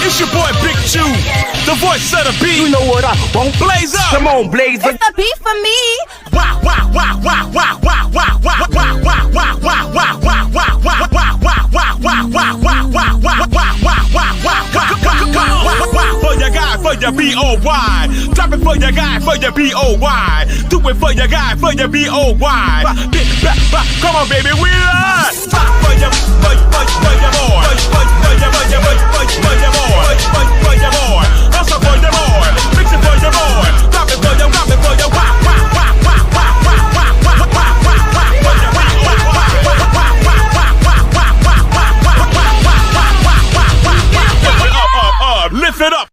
It's your boy Big Chew, the voice of the beat. You know what I want? Blaze up. Come on, blaze up. It's the beat for me. Wow, wow, wow, wow, wow, wow, wow, wow, wow, wow, wow, wow, wow, wow, wow, wow, for your guy, for your B-O-Y. Drop it for your guy, for your B-O-Y. Do it for your guy, for your B-O-Y. Come on, baby, we are. For your boy. For your boy. Also for your boy. Mix it for your boy. Drop it for your, lift it up.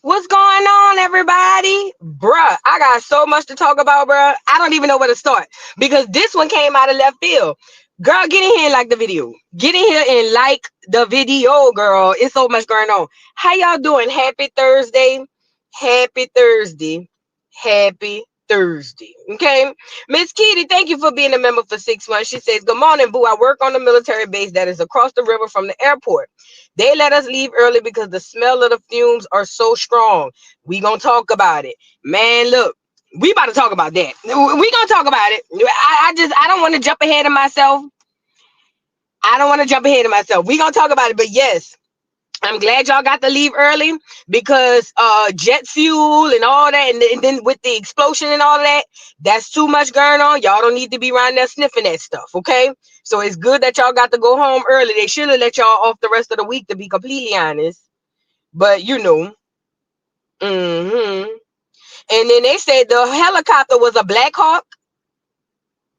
What's going on, everybody? Bruh, I got so much to talk about, bruh. I don't even know where to start because this one came out of left field. Girl, get in here and like the video. Get in here and like the video, girl. It's so much going on. How y'all doing? Happy Thursday. Happy Thursday. Happy Thursday. Okay. Miss Kitty, thank you for being a member for 6 months. She says, good morning, boo. I work on the military base that is across the river from the airport. They let us leave early because the smell of the fumes are so strong. We gonna talk about it. Man, look, we about to talk about that. We gonna talk about it. I don't want to jump ahead of myself. We gonna talk about it, but yes, I'm glad y'all got to leave early because jet fuel and all that, and then with the explosion and all of that, that's too much going on. Y'all don't need to be around there sniffing that stuff, okay? So it's good that y'all got to go home early. They should have let y'all off the rest of the week, to be completely honest. But you know, and then they said the helicopter was a Black Hawk.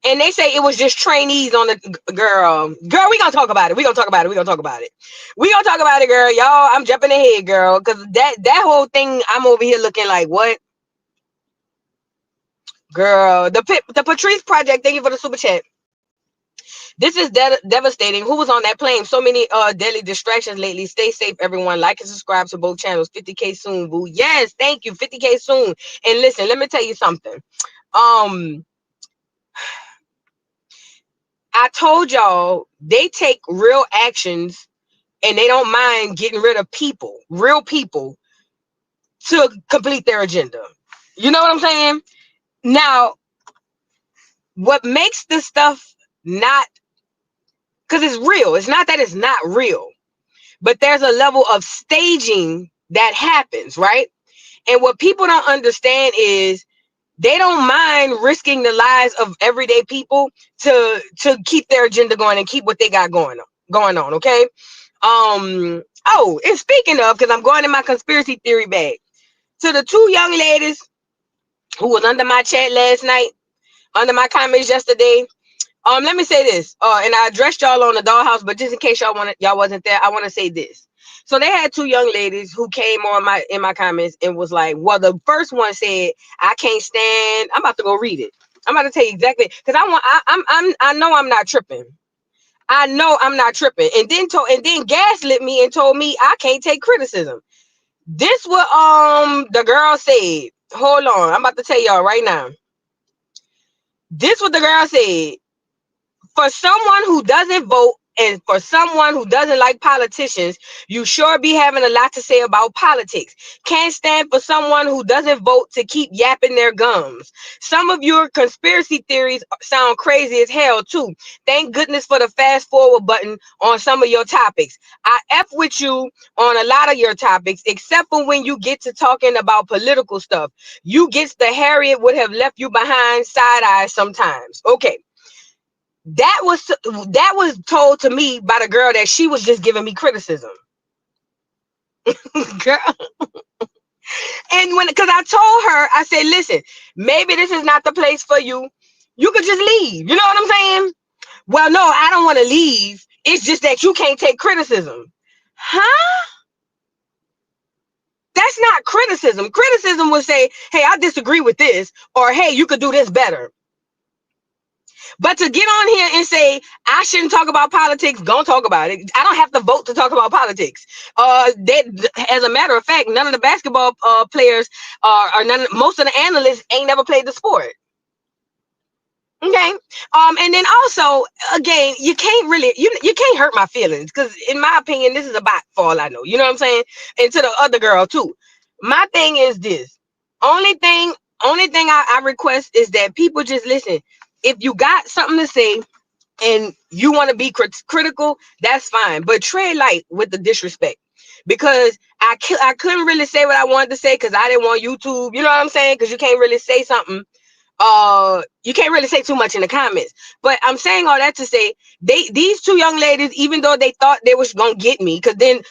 And they say it was just trainees on the girl. Girl, we gonna talk about it. We gonna talk about it, girl. Y'all, I'm jumping ahead, girl. Because that whole thing, I'm over here looking like, what? Girl, the Patrice Project, thank you for the super chat. This is devastating. Who was on that plane? So many deadly distractions lately. Stay safe, everyone. Like and subscribe to both channels. 50K soon, boo. Yes, thank you. 50K soon. And listen, let me tell you something. I told y'all they take real actions and they don't mind getting rid of people, real people, to complete their agenda. You know what I'm saying? Now, what makes this stuff not, because it's real. It's not that it's not real, but there's a level of staging that happens, right? And what people don't understand is they don't mind risking the lives of everyday people to keep their agenda going and keep what they got going on. Okay. Oh, and speaking of, because I'm going in my conspiracy theory bag, to the two young ladies who was under my chat last night, under my comments yesterday. Let me say this. And I addressed y'all on the dollhouse, but just in case y'all wasn't there, I want to say this. So they had two young ladies who came on in my comments and was like, well, the first one said, I can't stand. I'm about to go read it. I'm about to tell you exactly, because I know I'm not tripping. I know I'm not tripping. And then gaslit me and told me I can't take criticism. This what the girl said. Hold on, I'm about to tell y'all right now. This what the girl said. For someone who doesn't vote and for someone who doesn't like politicians, you sure be having a lot to say about politics. Can't stand for someone who doesn't vote to keep yapping their gums. Some of your conspiracy theories sound crazy as hell too. Thank goodness for the fast forward button on some of your topics. I F with you on a lot of your topics, except for when you get to talking about political stuff. You gets the Harriet would have left you behind side eye sometimes. Okay. That was told to me by the girl that she was just giving me criticism. Girl. And because I told her, I said, listen, maybe this is not the place for you. You could just leave. You know what I'm saying? Well, no, I don't want to leave. It's just that you can't take criticism. Huh? That's not criticism. Criticism would say, hey, I disagree with this, or hey, you could do this better. But to get on here and say, I shouldn't talk about politics, gonna talk about it. I don't have to vote to talk about politics. As a matter of fact, none of the basketball players most of the analysts ain't never played the sport. Okay. And then also, again, you can't really, you can't hurt my feelings, because in my opinion, this is about, for all I know, you know what I'm saying? And to the other girl too. My thing is this. Only thing, I request is that people just listen. If you got something to say and you want to be critical, that's fine. But tread light with the disrespect. Because I couldn't really say what I wanted to say because I didn't want YouTube, you know what I'm saying? Because you can't really say something, you can't really say too much in the comments. But I'm saying all that to say, these two young ladies, even though they thought they was gonna get me, because then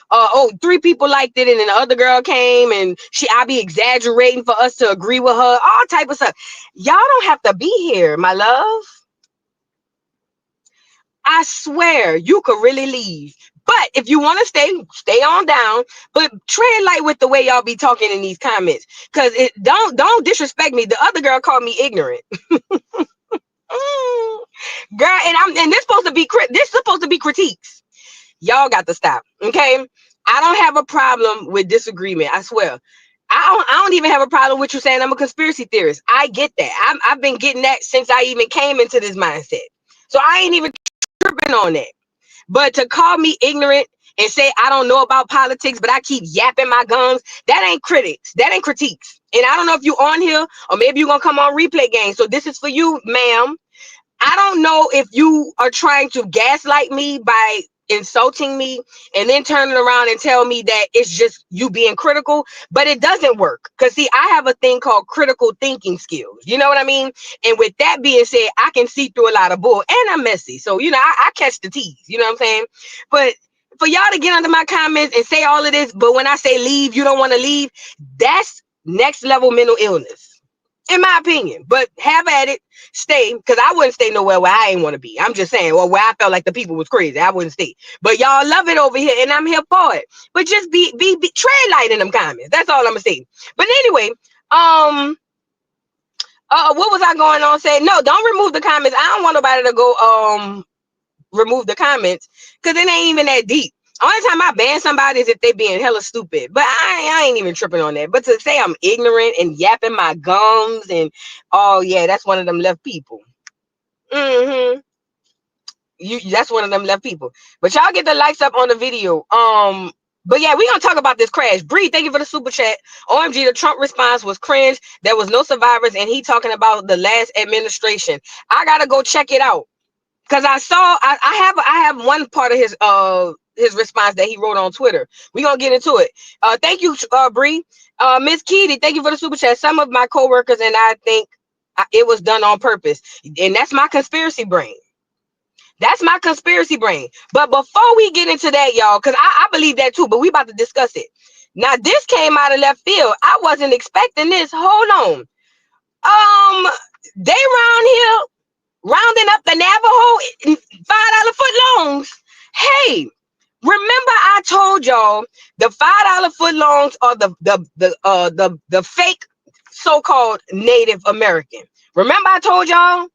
three people liked it and then the other girl came and I be exaggerating for us to agree with her, all type of stuff. Y'all don't have to be here, my love. I swear you could really leave. But if you want to stay on down. But tread light with the way y'all be talking in these comments. Cause it don't disrespect me. The other girl called me ignorant. Girl, and this supposed to be critiques. Y'all got to stop. Okay. I don't have a problem with disagreement. I swear. I don't even have a problem with you saying I'm a conspiracy theorist. I get that. I've been getting that since I even came into this mindset. So I ain't even tripping on that. But to call me ignorant and say I don't know about politics, but I keep yapping my gums, that ain't critics. That ain't critiques. And I don't know if you on here or maybe you're gonna come on replay game. So this is for you, ma'am. I don't know if you are trying to gaslight me by insulting me and then turning around and tell me that it's just you being critical, but it doesn't work. Because see, I have a thing called critical thinking skills. You know what I mean? And with that being said, I can see through a lot of bull, and I'm messy. So, I catch the tease. You know what I'm saying? But for y'all to get under my comments and say all of this, but when I say leave, you don't want to leave, that's next level mental illness. In my opinion. But have at it, stay, because I wouldn't stay nowhere where I ain't want to be. I'm just saying, well, where I felt like the people was crazy, I wouldn't stay. But y'all love it over here, and I'm here for it. But just be tread light in them comments. That's all I'm gonna say. But anyway, what was I going on saying? No, don't remove the comments. I don't want nobody to go remove the comments, because it ain't even that deep. Only time I ban somebody is if they being hella stupid. But I ain't even tripping on that. But to say I'm ignorant and yapping my gums and oh yeah, that's one of them left people. That's one of them left people. But y'all get the likes up on the video. But yeah, we gonna talk about this crash. Bree, thank you for the super chat. OMG, the Trump response was cringe. There was no survivors, and he talking about the last administration. I gotta go check it out. Because I have one part of his response that he wrote on Twitter. We're gonna get into it. Thank you, Bree. Miss Keedy, thank you for the super chat. Some of my coworkers and I think it was done on purpose. And that's my conspiracy brain. That's my conspiracy brain. But before we get into that, y'all, because I believe that too, but we about to discuss it. Now, this came out of left field. I wasn't expecting this. Hold on. They round here rounding up the Navajo $5 foot longs. Hey, remember I told y'all the $5 foot longs are the fake so-called Native American. Remember I told y'all?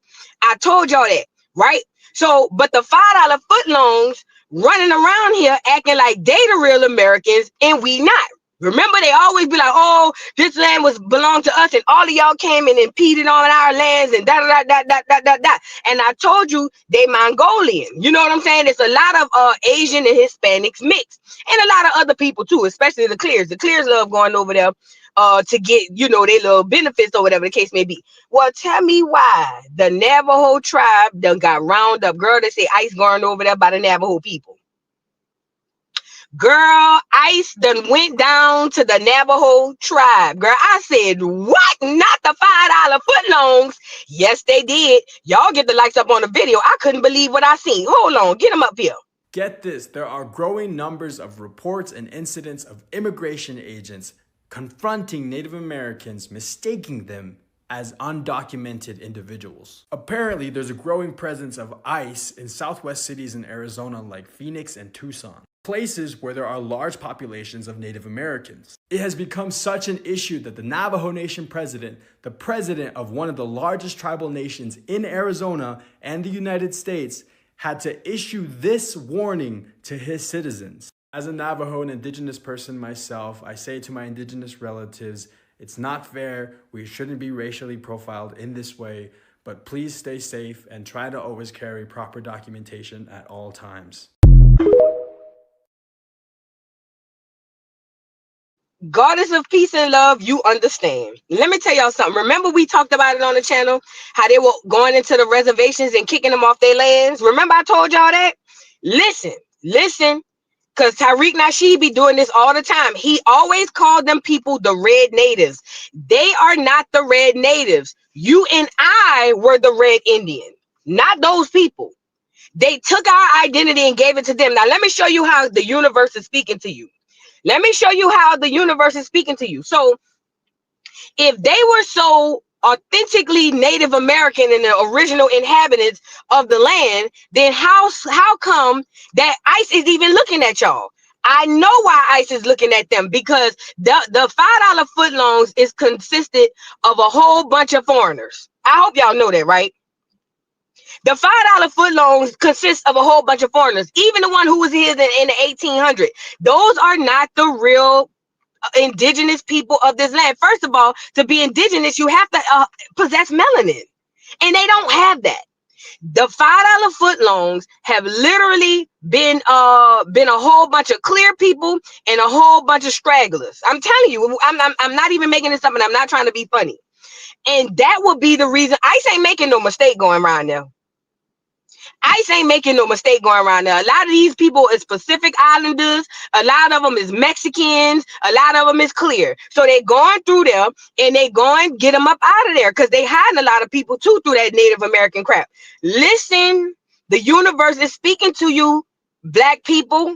I told y'all that, right? So, but the $5 foot longs running around here acting like they the real Americans and we not. Remember, they always be like, oh, this land belonged to us, and all of y'all came and impeded on our lands, and da da da da da da da. And I told you they Mongolian. You know what I'm saying? It's a lot of Asian and Hispanics mixed, and a lot of other people too, especially the Clears. The Clears love going over there to get, their little benefits or whatever the case may be. Well, tell me why the Navajo tribe done got round up. Girl, they say ICE going over there by the Navajo people. Girl, ICE done went down to the Navajo tribe. Girl, I said, what? Not the $5 footlongs. Yes, they did. Y'all get the likes up on the video. I couldn't believe what I seen. Hold on, get them up here. Get this, there are growing numbers of reports and incidents of immigration agents confronting Native Americans, mistaking them as undocumented individuals. Apparently, there's a growing presence of ICE in southwest cities in Arizona like Phoenix and Tucson, places where there are large populations of Native Americans. It has become such an issue that the Navajo Nation president, the president of one of the largest tribal nations in Arizona and the United States, had to issue this warning to his citizens. As a Navajo and indigenous person myself, I say to my indigenous relatives, it's not fair. We shouldn't be racially profiled in this way. But please stay safe and try to always carry proper documentation at all times. Goddess of peace and love, you understand. Let me tell y'all something. Remember we talked about it on the channel, how they were going into the reservations and kicking them off their lands? Remember I told y'all that? Listen, because Tariq Nasheed be doing this all the time. He always called them people the red natives. They are not the red natives. You and I were the red Indian, not those people. They took our identity and gave it to them. Now, let me show you how the universe is speaking to you. Let me show you how the universe is speaking to you. So if they were so authentically Native American and the original inhabitants of the land, then how come that ICE is even looking at y'all? I know why ICE is looking at them, because the $5 footlongs is consisted of a whole bunch of foreigners. I hope y'all know that, right? The $5 footlongs consists of a whole bunch of foreigners, even the one who was here in the 1800s. Those are not the real indigenous people of this land. First of all, to be indigenous, you have to possess melanin, and they don't have that. The $5 footlongs have literally been a whole bunch of clear people and a whole bunch of stragglers. I'm telling you, I'm not even making this up, and I'm not trying to be funny. And that would be the reason ICE ain't making no mistake going around there. ICE ain't making no mistake going around there. A lot of these people is Pacific Islanders. A lot of them is Mexicans. A lot of them is clear. So they going through there, and they going get them up out of there, because they hiding a lot of people too through that Native American crap. Listen, the universe is speaking to you, black people,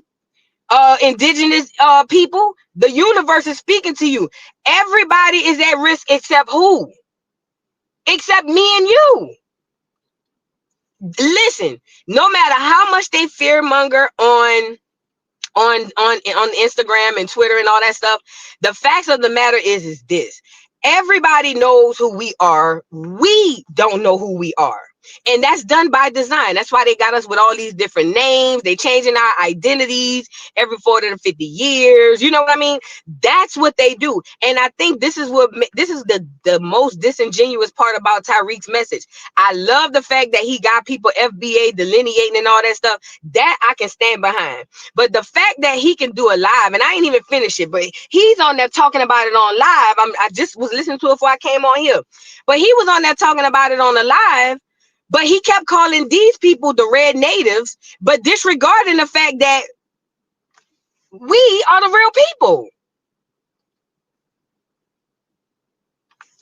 indigenous people. The universe is speaking to you. Everybody is at risk except who? Except me and you. Listen, no matter how much they fearmonger on Instagram and Twitter and all that stuff, the facts of the matter is this: everybody knows who we are. We don't know who we are. And that's done by design. That's why they got us with all these different names. They changing our identities every 40 to 50 years. You know what I mean? That's what they do. And I think this is the most disingenuous part about Tariq's message. I love the fact that he got people FBA delineating and all that stuff. That I can stand behind. But the fact that he can do a live, and I ain't even finished it, but he's on there talking about it on live. I just was listening to it before I came on here. But he was on there talking about it on the live. But he kept calling these people the red natives, but disregarding the fact that we are the real people.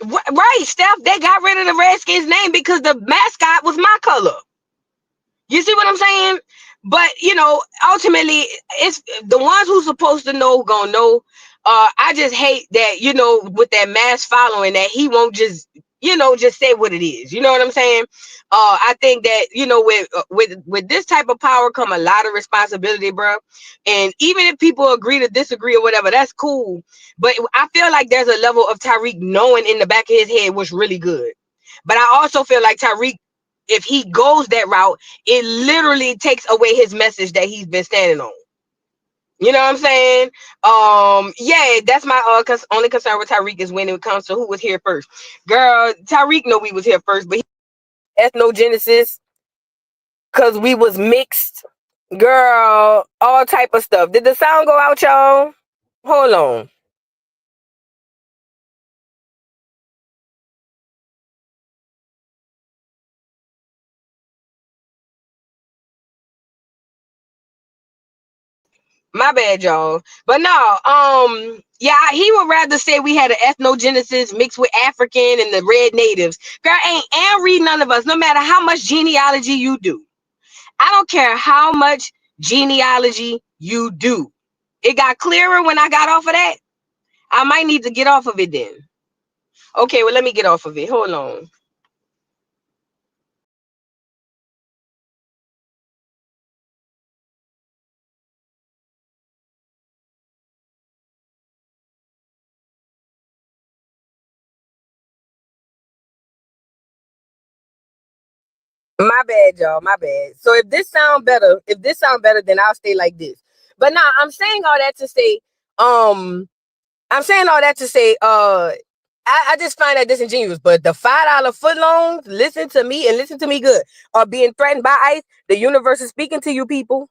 Right, Steph, they got rid of the Redskins name because the mascot was my color. You see what I'm saying? But, you know, ultimately, it's the ones who's supposed to know gonna know. I just hate that, you know, with that mass following, that he won't just, you know, just say what it is. You know what I'm saying? I think that, you know, with this type of power come a lot of responsibility, bro. And even if people agree to disagree or whatever, that's cool. But I feel like there's a level of Tariq knowing in the back of his head what's really good. But I also feel like Tariq, if he goes that route, it literally takes away his message that he's been standing on. You know what I'm saying? Yeah, that's my only concern with Tariq is when it comes to who was here first. Girl, Tariq know we was here first, but he ethnogenesis, because we was mixed. Girl, all type of stuff. Did the sound go out, y'all? Hold on. My bad, y'all. But no, yeah, he would rather say we had an ethnogenesis mixed with African and the red natives. Girl, ain't read none of us, no matter how much genealogy you do. I don't care how much genealogy you do. It got clearer when I got off of that. I might need to get off of it then. Okay, well, let me get off of it. Hold on. My bad, y'all. My bad. So if this sound better, then I'll stay like this. But now I'm saying all that to say, I'm saying all that to say, I just find that disingenuous. But the $5 foot loans, listen to me and listen to me good, are being threatened by ICE. The universe is speaking to you, people.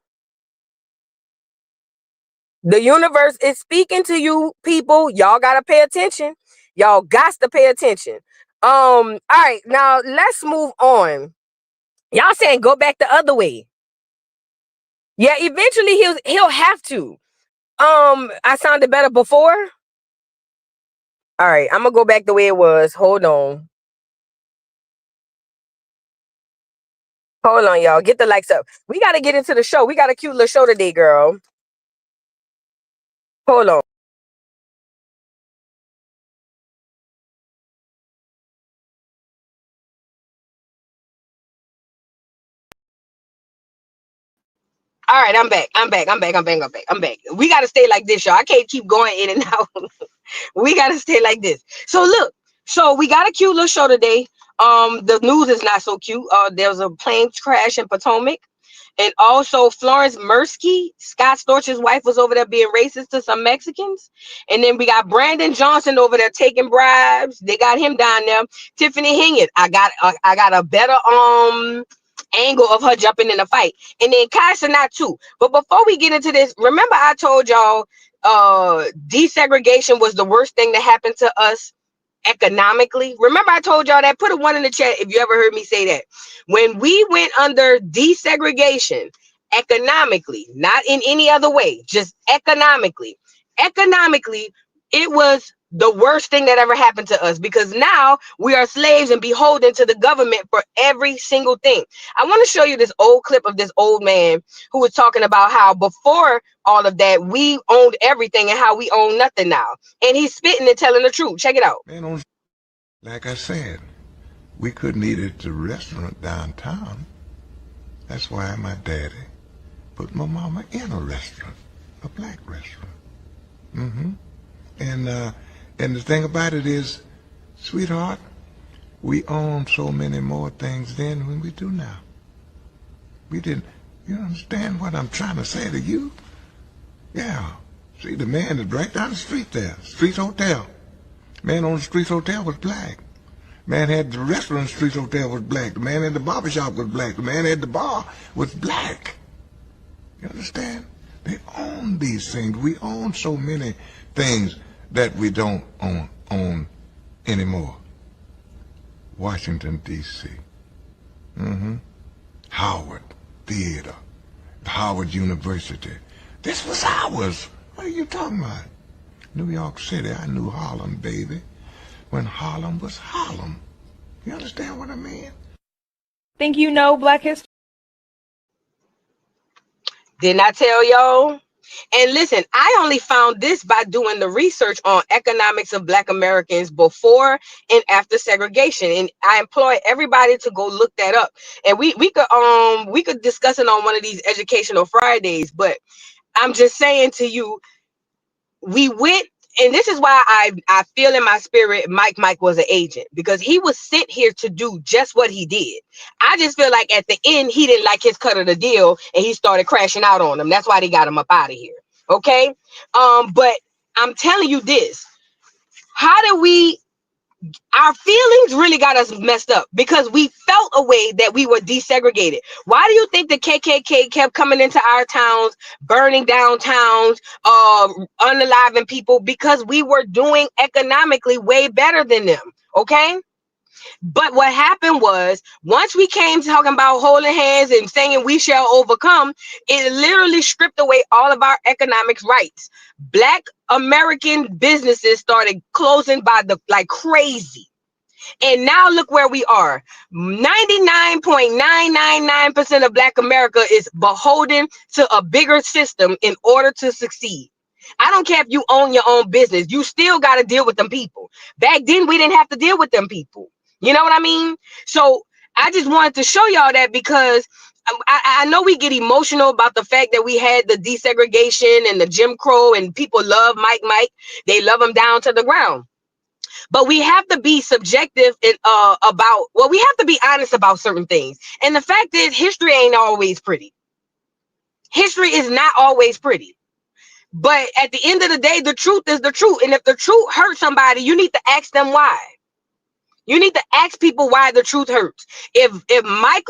The universe is speaking to you, people. Y'all gotta pay attention. Y'all got to pay attention. All right, now let's move on. Y'all saying go back the other way. Yeah, eventually he'll have to. I sounded better before. All right, I'm gonna go back the way it was. Hold on, y'all. Get the likes up. We gotta get into the show. We got a cute little show today, girl. Hold on. All right, I'm back. We gotta stay like this, y'all. I can't keep going in and out. We gotta stay like this. So look, we got a cute little show today. The news is not so cute. There was a plane crash in Potomac, and also Florence Mirskey, Scott Storch's wife, was over there being racist to some Mexicans. And then we got Brandon Johnson over there taking bribes. They got him down there. Tiffany Henyard, I got a better angle of her jumping in the fight. And then Cenat too. But before we get into this, remember I told y'all desegregation was the worst thing that happened to us economically. Remember I told y'all that? Put a 1 in the chat if you ever heard me say that. When we went under desegregation economically, not in any other way, just economically, it was the worst thing that ever happened to us, because now we are slaves and beholden to the government for every single thing. I want to show you this old clip of this old man who was talking about how before all of that we owned everything and how we own nothing now, and he's spitting and telling the truth. Check it out. Man, like I said, we couldn't eat at the restaurant downtown. That's why my daddy put my mama in a restaurant, a black restaurant. And the thing about it is, sweetheart, we own so many more things then than we do now. We didn't, you understand what I'm trying to say to you? Yeah. See, the man is right down the street there, Street Hotel. Man on the Street Hotel was black. Man had the restaurant, Street Hotel was black. The man at the barbershop was black. The man at the bar was black. You understand? They own these things. We own so many things that we don't own anymore. Washington, D.C. Howard Theater, Howard University. This was ours. What are you talking about? New York City, I knew Harlem, baby, when Harlem was Harlem. You understand what I mean? Think you know Black history? Didn't I tell y'all? And listen, I only found this by doing the research on economics of Black Americans before and after segregation. And I implore everybody to go look that up. And we could discuss it on one of these educational Fridays. But I'm just saying to you, we went, and this is why I feel in my spirit Mike was an agent, because he was sent here to do just what he did. I just feel like at the end he didn't like his cut of the deal and he started crashing out on them. That's why they got him up out of here. Okay. But I'm telling you this, our feelings really got us messed up because we felt a way that we were desegregated. Why do you think the KKK kept coming into our towns, burning down towns, unaliving people? Because we were doing economically way better than them. Okay. But what happened was, once we came talking about holding hands and saying we shall overcome, it literally stripped away all of our economic rights. Black American businesses started closing like crazy. And now look where we are. 99.999% of Black America is beholden to a bigger system in order to succeed. I don't care if you own your own business. You still got to deal with them people. Back then, we didn't have to deal with them people. You know what I mean? So I just wanted to show y'all that, because I know we get emotional about the fact that we had the desegregation and the Jim Crow, and people love Mike. They love him down to the ground. But we have to be subjective we have to be honest about certain things. And the fact is, history ain't always pretty. History is not always pretty. But at the end of the day, the truth is the truth. And if the truth hurts somebody, you need to ask them why. You need to ask people why the truth hurts. If Mike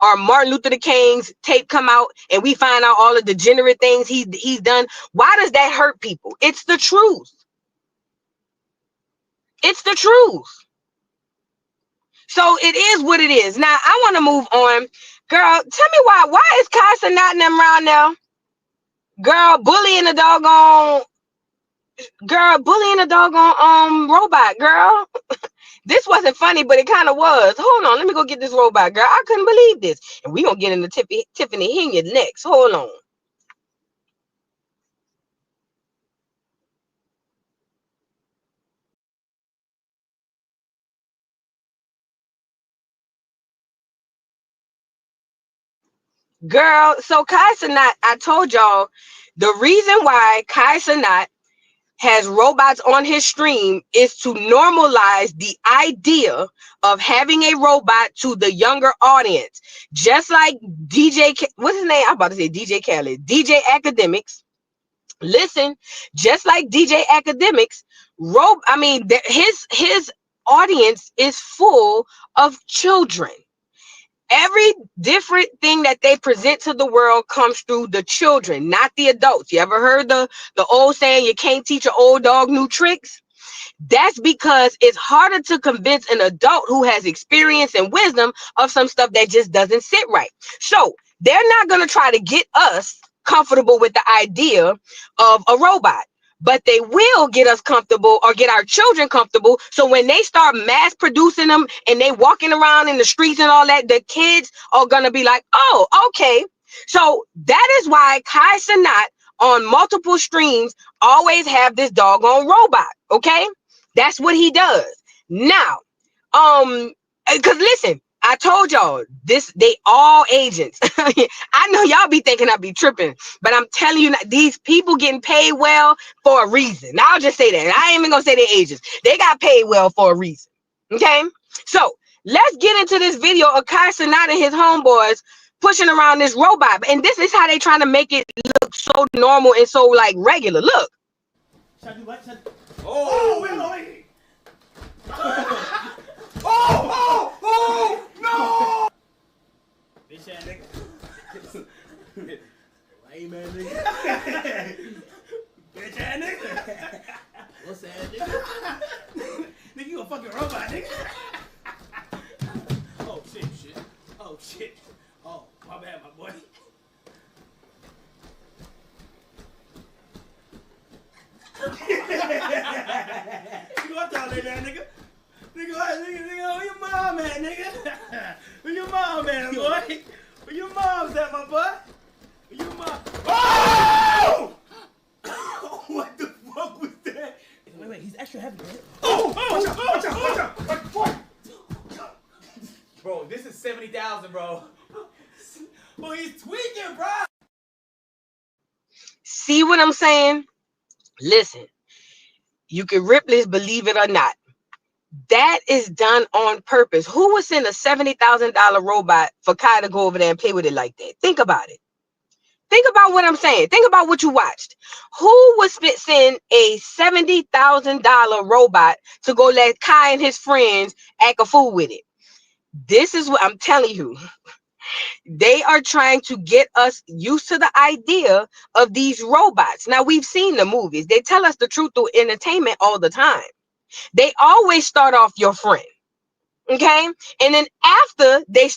or Martin Luther King's tape come out and we find out all the degenerate things he's done, why does that hurt people? It's the truth. It's the truth. So it is what it is. Now I want to move on. Girl, tell me why is Casa not in them around now? Girl, bullying a doggone robot, girl. This wasn't funny, but it kind of was. Hold on, let me go get this robot, girl. I couldn't believe this. And we gonna get into Tiffany Henyard next. Hold on. Girl, so Cenat, I told y'all the reason why Cenat has robots on his stream is to normalize the idea of having a robot to the younger audience. Just like what's his name? I'm about to say DJ Khaled. DJ Academics. Listen, just like DJ Academics, his audience is full of children. Every different thing that they present to the world comes through the children, not the adults. You ever heard the old saying, you can't teach an old dog new tricks? That's because it's harder to convince an adult who has experience and wisdom of some stuff that just doesn't sit right. So they're not going to try to get us comfortable with the idea of a robot, but they will get us comfortable or get our children comfortable. So when they start mass producing them and they walking around in the streets and all that, the kids are going to be like, oh, okay. So that is why Cenat on multiple streams always have this doggone robot. Okay. That's what he does. Now, because listen, I told y'all this, they all agents. I know y'all be thinking I be tripping, but I'm telling you, these people getting paid well for a reason. Now, I'll just say that. I ain't even gonna say they agents. They got paid well for a reason. Okay, so let's get into this video of Cenat and his homeboys pushing around this robot, and this is how they trying to make it look so normal and so like regular. Look. Oh, wait. Oh, no! Bitch ass nigga. Lame ass nigga. Bitch ass nigga. What's that nigga? Nigga, you a fucking robot, nigga. Oh, shit. Oh, shit. Oh, my bad, my boy. You want to lay down, nigga? Nigga, where your mom at, nigga? Where your mom at, boy? Where your mom's at, my boy? Where your mom? Oh! What the fuck was that? Wait, he's extra heavy, man. Watch out. Bro, this is 70,000, bro. Boy, he's tweaking, bro. See what I'm saying? Listen, you can rip this, believe it or not. That is done on purpose. Who would send a $70,000 robot for Kai to go over there and play with it like that? Think about it. Think about what I'm saying. Think about what you watched. Who would send a $70,000 robot to go let Kai and his friends act a fool with it? This is what I'm telling you. They are trying to get us used to the idea of these robots. Now, we've seen the movies. They tell us the truth through entertainment all the time. They always start off your friend. Okay, and then after they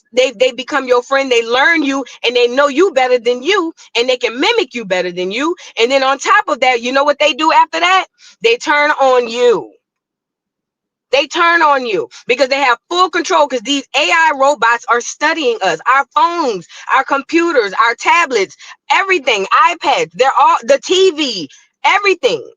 become your friend, they learn you and they know you better than you, and they can mimic you better than you. And then on top of that, you know what they do after that? They turn on you. They turn on you because they have full control, because these AI robots are studying us, our phones, our computers, our tablets, everything, iPads, they're all the TV, everything.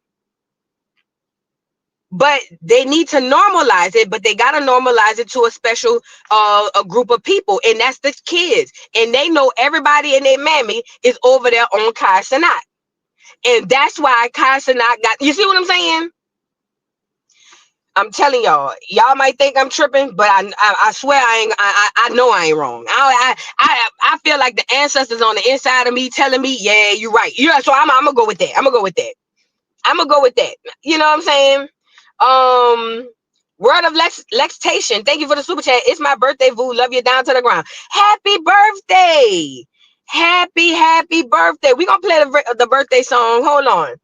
But they need to normalize it, but they got to normalize it to a special a group of people, and that's the kids. And they know everybody and their mammy is over there on Cenat. And that's why Cenat got, you see what I'm saying? I'm telling y'all might think I'm tripping, but I swear I ain't. I know I ain't wrong. I feel like the ancestors on the inside of me telling me, yeah, you're right. Yeah, so I'm gonna go with that. I'm gonna go with that. I'm gonna go with that. You know what I'm saying? Word of Lextation. Thank you for the super chat. It's my birthday, Vu. Love you down to the ground. Happy birthday. Happy birthday. We're gonna play the birthday song. Hold on.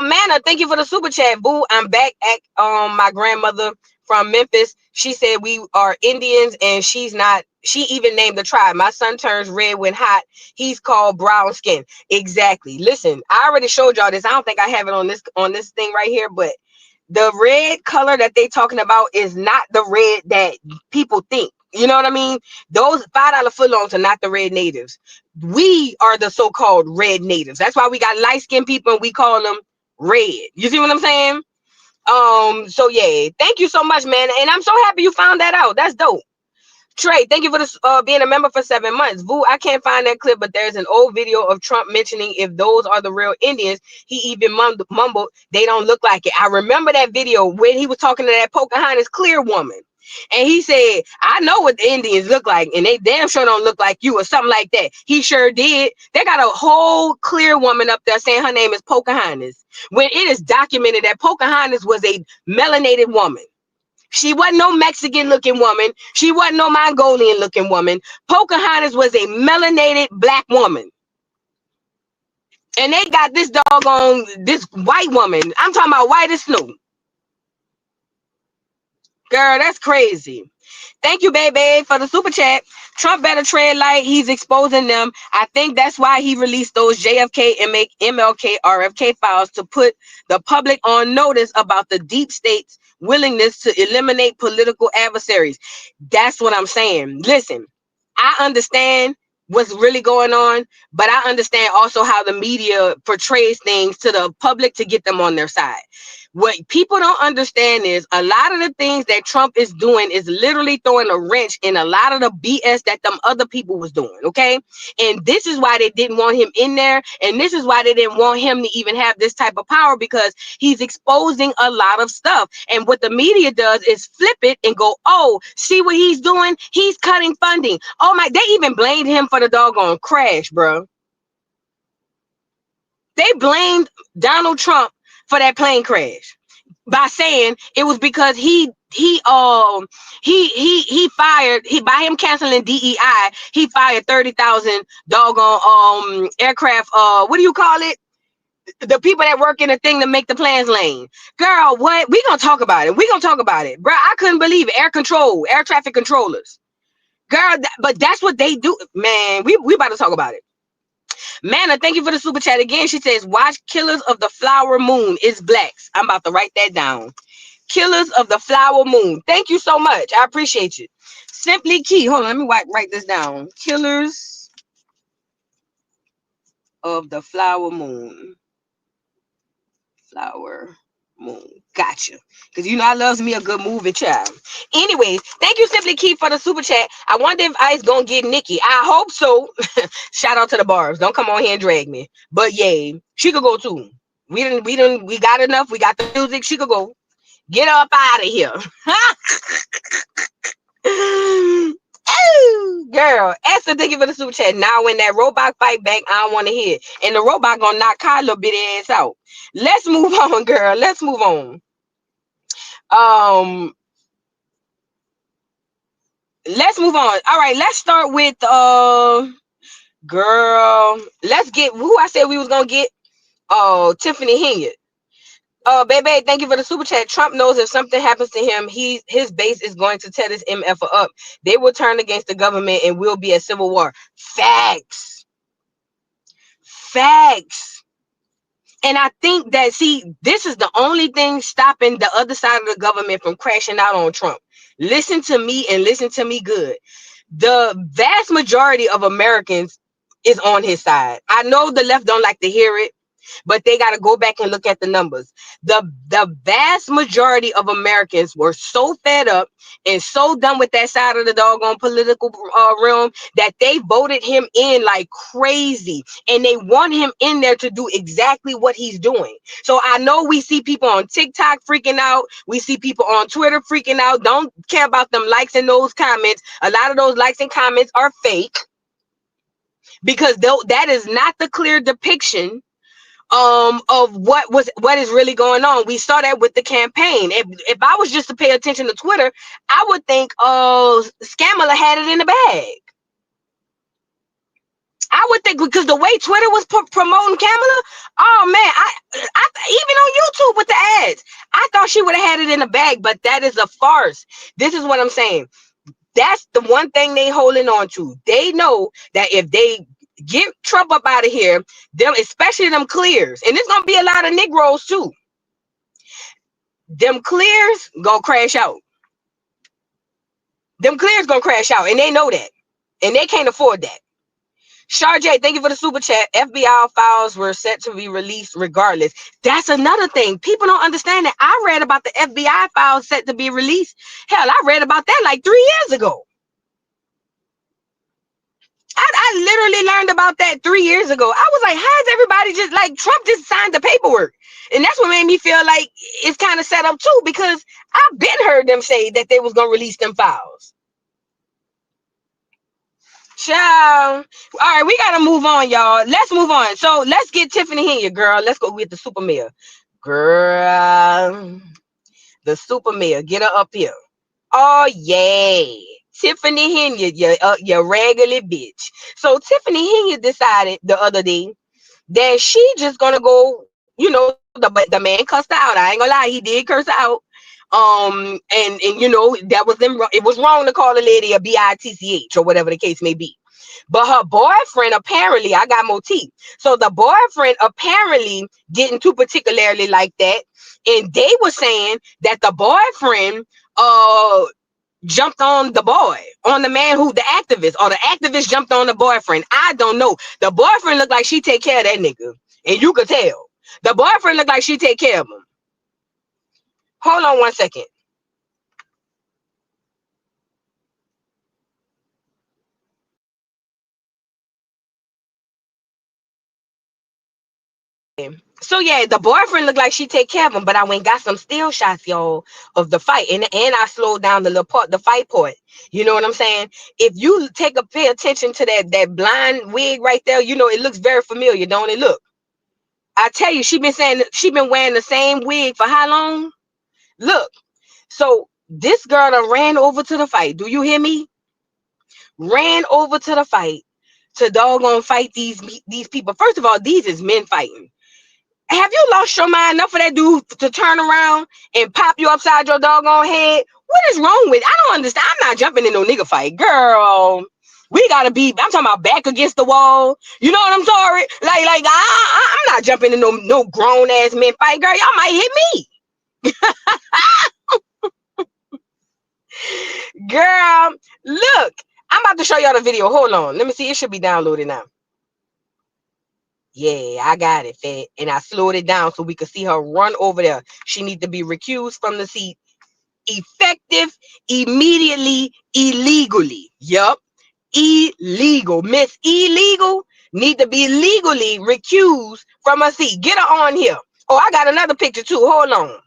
Manna, thank you for the super chat. Boo, I'm back at my grandmother from Memphis. She said we are Indians and she's not. She even named the tribe. My son turns red when hot. He's called brown skin. Exactly. Listen, I already showed y'all this. I don't think I have it on this thing right here, but the red color that they talking about is not the red that people think. You know what I mean? Those $5 footlongs are not the red natives. We are the so-called red natives. That's why we got light-skinned people and we call them red. You see what I'm saying? So yeah, thank you so much, man. And I'm so happy you found that out. That's dope. Trey, thank you for this being a member for 7 months. Vu, I can't find that clip, but there's an old video of Trump mentioning if those are the real Indians. He even mumbled, they don't look like it. I remember that video when he was talking to that Pocahontas clear woman. And he said, I know what the Indians look like, and they damn sure don't look like you or something like that. He sure did. They got a whole clear woman up there saying her name is Pocahontas, when it is documented that Pocahontas was a melanated woman. She wasn't no Mexican looking woman. She wasn't no Mongolian looking woman. Pocahontas was a melanated black woman. And they got this doggone, this white woman. I'm talking about white as snow. Girl, that's crazy. Thank you, baby, for the super chat. Trump better tread light. He's exposing them. I think that's why he released those JFK, MLK, RFK files to put the public on notice about the deep state's willingness to eliminate political adversaries. That's what I'm saying. Listen, I understand what's really going on, but I understand also how the media portrays things to the public to get them on their side. What people don't understand is a lot of the things that Trump is doing is literally throwing a wrench in a lot of the BS that them other people was doing, okay? And this is why they didn't want him in there, and this is why they didn't want him to even have this type of power, because he's exposing a lot of stuff. And what the media does is flip it and go, oh, see what he's doing? He's cutting funding. Oh my, they even blamed him for the doggone crash, bro. They blamed Donald Trump for that plane crash by saying it was because he fired, by him canceling DEI, he fired 30,000 doggone aircraft, what do you call it? The people that work in the thing to make the plans lane. Girl, what? We gonna talk about it. We gonna talk about it. Bro, I couldn't believe it. Air traffic controllers. Girl, but that's what they do. Man, we about to talk about it. Manna, thank you for the super chat again. She says, watch Killers of the Flower Moon. It's blacks. I'm about to write that down. Killers of the Flower Moon. Thank you so much. I appreciate you. Simply Key. Hold on, let me write this down. Killers of the Flower Moon. Flower Moon. Gotcha. Because you know I loves me a good movie, child. Anyways, thank you, Simply Key, for the super chat. I wonder if Ice gonna get Nikki. I hope so. Shout out to the Barbs. Don't come on here and drag me. But yay, she could go too. We got enough. We got the music. She could go. Get up out of here. Girl, Esther, thank you for the super chat. Now when that robot fight back, I don't want to hear it. And the robot gonna knock Kyla bitty ass out. Let's move on, girl. Let's move on. Let's move on. All right, let's start with girl. Let's get who I said we was gonna get. Oh, Tiffany Henyard. Baby, thank you for the super chat. Trump knows if something happens to him, his base is going to tear this MF up. They will turn against the government and will be a civil war. Facts. And I think that, see, this is the only thing stopping the other side of the government from crashing out on Trump. Listen to me and listen to me good. The vast majority of Americans is on his side. I know the left don't like to hear it. But they got to go back and look at the numbers. The vast majority of Americans were so fed up and so done with that side of the doggone political realm that they voted him in like crazy, and they want him in there to do exactly what he's doing. So I know we see people on TikTok freaking out. We see people on Twitter freaking out. Don't care about them likes and those comments. A lot of those likes and comments are fake, because that is not the clear depiction of what is really going on. We saw that with the campaign. If I was just to pay attention to Twitter, I would think Scamala had it in the bag. I would think, because the way Twitter was promoting Kamala, oh man, I even on YouTube with the ads, I thought she would have had it in the bag, but that is a farce. This is what I'm saying. That's the one thing they holding on to. They know that if they get Trump up out of here, them, especially them clears, and there's gonna be a lot of Negroes too. Them clears gonna crash out. Them clears gonna crash out, and they know that, and they can't afford that. Sharjay, thank you for the super chat. FBI files were set to be released regardless. That's another thing. People don't understand that. I read about the FBI files set to be released. Hell, I read about that like 3 years ago. I literally learned about that 3 years ago. I was like, how is everybody just like, Trump just signed the paperwork? And that's what made me feel like it's kind of set up too, because I've been heard them say that they was going to release them files. Ciao. All right, we got to move on, y'all. Let's move on. So let's get Tiffany Henyard, girl. Let's go with the super mayor. Girl, the super mayor. Get her up here. Oh, yay. Tiffany Henyard, your regular bitch. So Tiffany Henyard decided the other day that she just gonna go, you know, the man cussed her out. I ain't gonna lie, he did curse her out. And you know, that was them. It was wrong to call a lady a bitch or whatever the case may be. But her boyfriend, apparently, I got motif. So the boyfriend apparently didn't too particularly like that. And they were saying that the boyfriend jumped on the boy, on the man who the activist, or the activist jumped on the boyfriend. I don't know. The boyfriend looked like she take care of that nigga. And you could tell. The boyfriend looked like she take care of him. Hold on one second. So yeah, the boyfriend looked like she take care of him, but I went and got some still shots, y'all, of the fight, and I slowed down the little part, the fight part. You know what I'm saying? If you pay attention to that blind wig right there, you know it looks very familiar, don't it? Look, I tell you, she been wearing the same wig for how long? Look, so this girl done ran over to the fight. Do you hear me? Ran over to the fight to doggone fight these people. First of all, these is men fighting. Have you lost your mind enough for that dude to turn around and pop you upside your doggone head? What is wrong with? I don't understand. I'm not jumping in no nigga fight, girl. We gotta be. I'm talking about back against the wall. You know what I'm sorry? Like I'm not jumping in no grown ass men fight, girl. Y'all might hit me. Girl, look. I'm about to show y'all the video. Hold on. Let me see. It should be downloaded now. Yeah, I got it, Fed. And I slowed it down so we could see her run over there. She needs to be recused from the seat. Effective, immediately, illegally. Yup. Illegal. Miss Illegal need to be legally recused from her seat. Get her on here. Oh, I got another picture too. Hold on.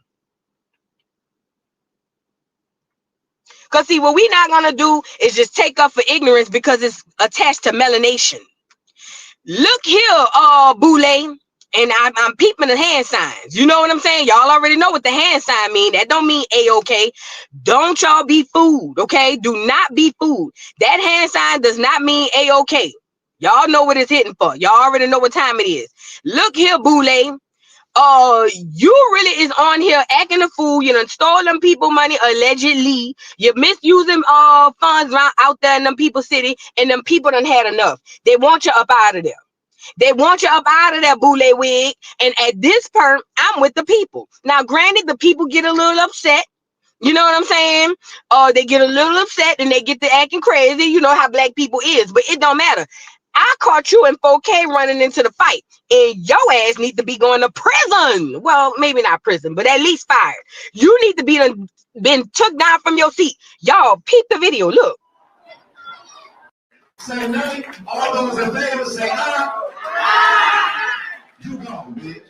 Because see, what we not going to do is just take up for ignorance because it's attached to melanation. Look here, Boule, and I'm peeping the hand signs. You know what I'm saying? Y'all already know what the hand sign mean. That don't mean A-okay. Don't y'all be fooled, okay? Do not be fooled. That hand sign does not mean A-okay. Y'all know what it's hitting for. Y'all already know what time it is. Look here, Boule. You really is on here acting a fool. You done stole them people money, allegedly. You're misusing funds out there in them people city, and them people done had enough. They want you up out of there. They want you up out of that Boule wig. And at this point, I'm with the people. Now, granted, the people get a little upset. You know what I'm saying? They get a little upset and they get to acting crazy. You know how black people is, but it don't matter. I caught you in 4K running into the fight, and your ass need to be going to prison. Well, maybe not prison, but at least fired. You need to be been took down from your seat. Y'all, peep the video. Look. Say nay. All those in favor say aye. You go, bitch.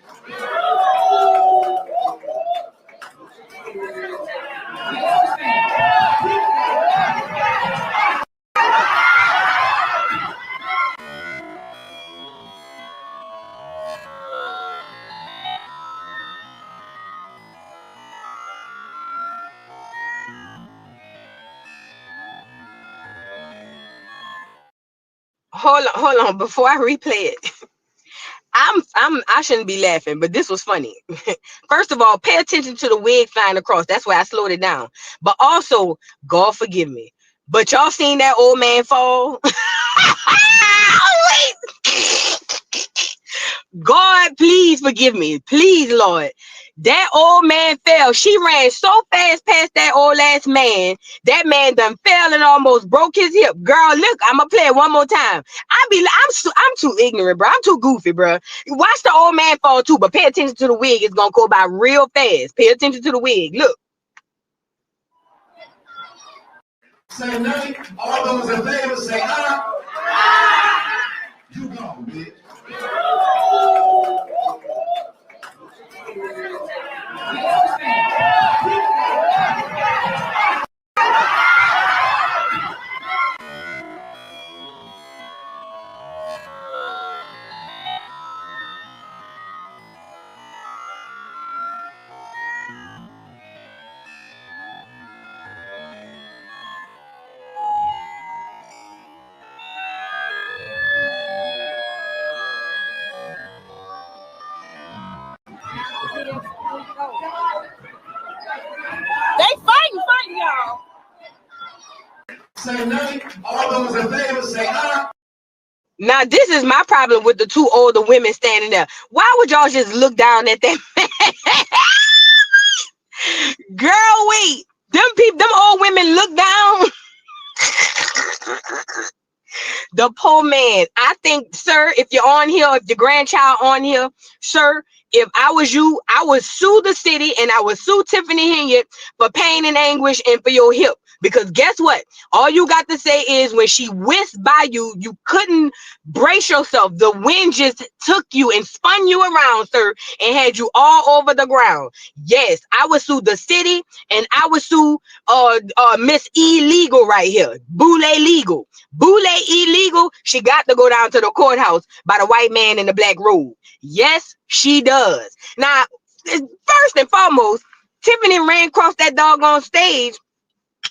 Hold on. Before I replay it, I shouldn't be laughing, but this was funny. First of all, pay attention to the wig flying across. That's why I slowed it down. But also, God forgive me. But y'all seen that old man fall? God, please forgive me. Please, Lord. That old man fell. She ran so fast past that old ass man. That man done fell and almost broke his hip. Girl, look, I'm gonna play it one more time. I'm too ignorant, bro. I'm too goofy, bro. Watch the old man fall too, but pay attention to the wig. It's gonna go by real fast. Pay attention to the wig. Look. Say nay. All those in favor say aye. You go, bitch. They fighting, y'all. Say nay. All those in favor say aye. Now, this is my problem with the two older women standing there. Why would y'all just look down at that man? Girl, wait. Them old women look down. The poor man. I think, sir, if you're on here, if your grandchild on here, sir, if I was you, I would sue the city and I would sue Tiffany Henyard for pain and anguish and for your hip. Because guess what? All you got to say is when she whisked by you, you couldn't brace yourself. The wind just took you and spun you around, sir, and had you all over the ground. Yes, I would sue the city and I would sue Miss Illegal right here. Boule Legal. Boule Illegal, she got to go down to the courthouse by the white man in the black robe. Yes, she does. Now, first and foremost, Tiffany ran across that doggone stage,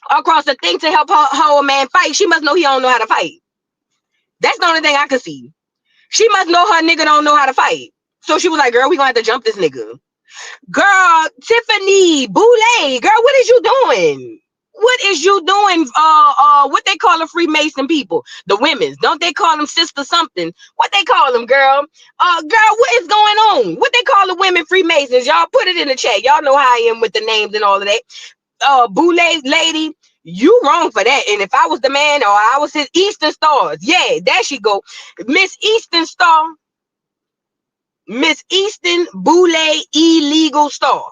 across the thing to help her old man fight. She must know he don't know how to fight. That's the only thing I could see. She must know her nigga don't know how to fight. So she was like, girl, we gonna have to jump this nigga. Girl, Tiffany, Boule, girl, what is you doing? What is you doing? What they call the Freemason people? The women's. Don't they call them sister something? What they call them, girl? Girl, what is going on? What they call the women Freemasons? Y'all put it in the chat. Y'all know how I am with the names and all of that. Boule lady, you wrong for that. And if I was the man or I was his Eastern Stars, yeah, there she go. Miss Eastern Star. Miss Eastern Boule Illegal Star.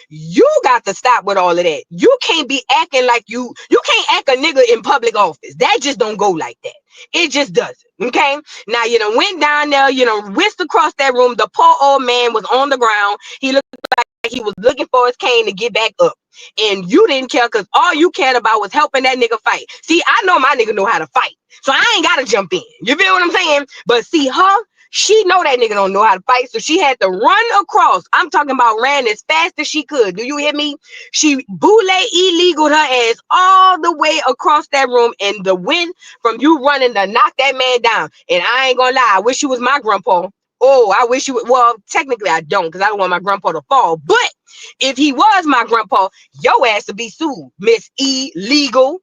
You got to stop with all of that. You can't be acting like you can't act a nigga in public office. That just don't go like that. It just doesn't. Okay. Now, you know, went down there, you know, whisked across that room. The poor old man was on the ground. He looked like he was looking for his cane to get back up. And you didn't care because all you cared about was helping that nigga fight. See, I know my nigga know how to fight. So I ain't gotta jump in. You feel what I'm saying? But see her, she know that nigga don't know how to fight, so she had to run across. I'm talking about ran as fast as she could. Do you hear me? She Boule illegal her ass all the way across that room, and the wind from you running to knock that man down. And I ain't gonna lie, I wish you was my grandpa. Oh, I wish you would. Well, technically I don't, because I don't want my grandpa to fall. But if he was my grandpa, your ass would be sued, Miss Illegal.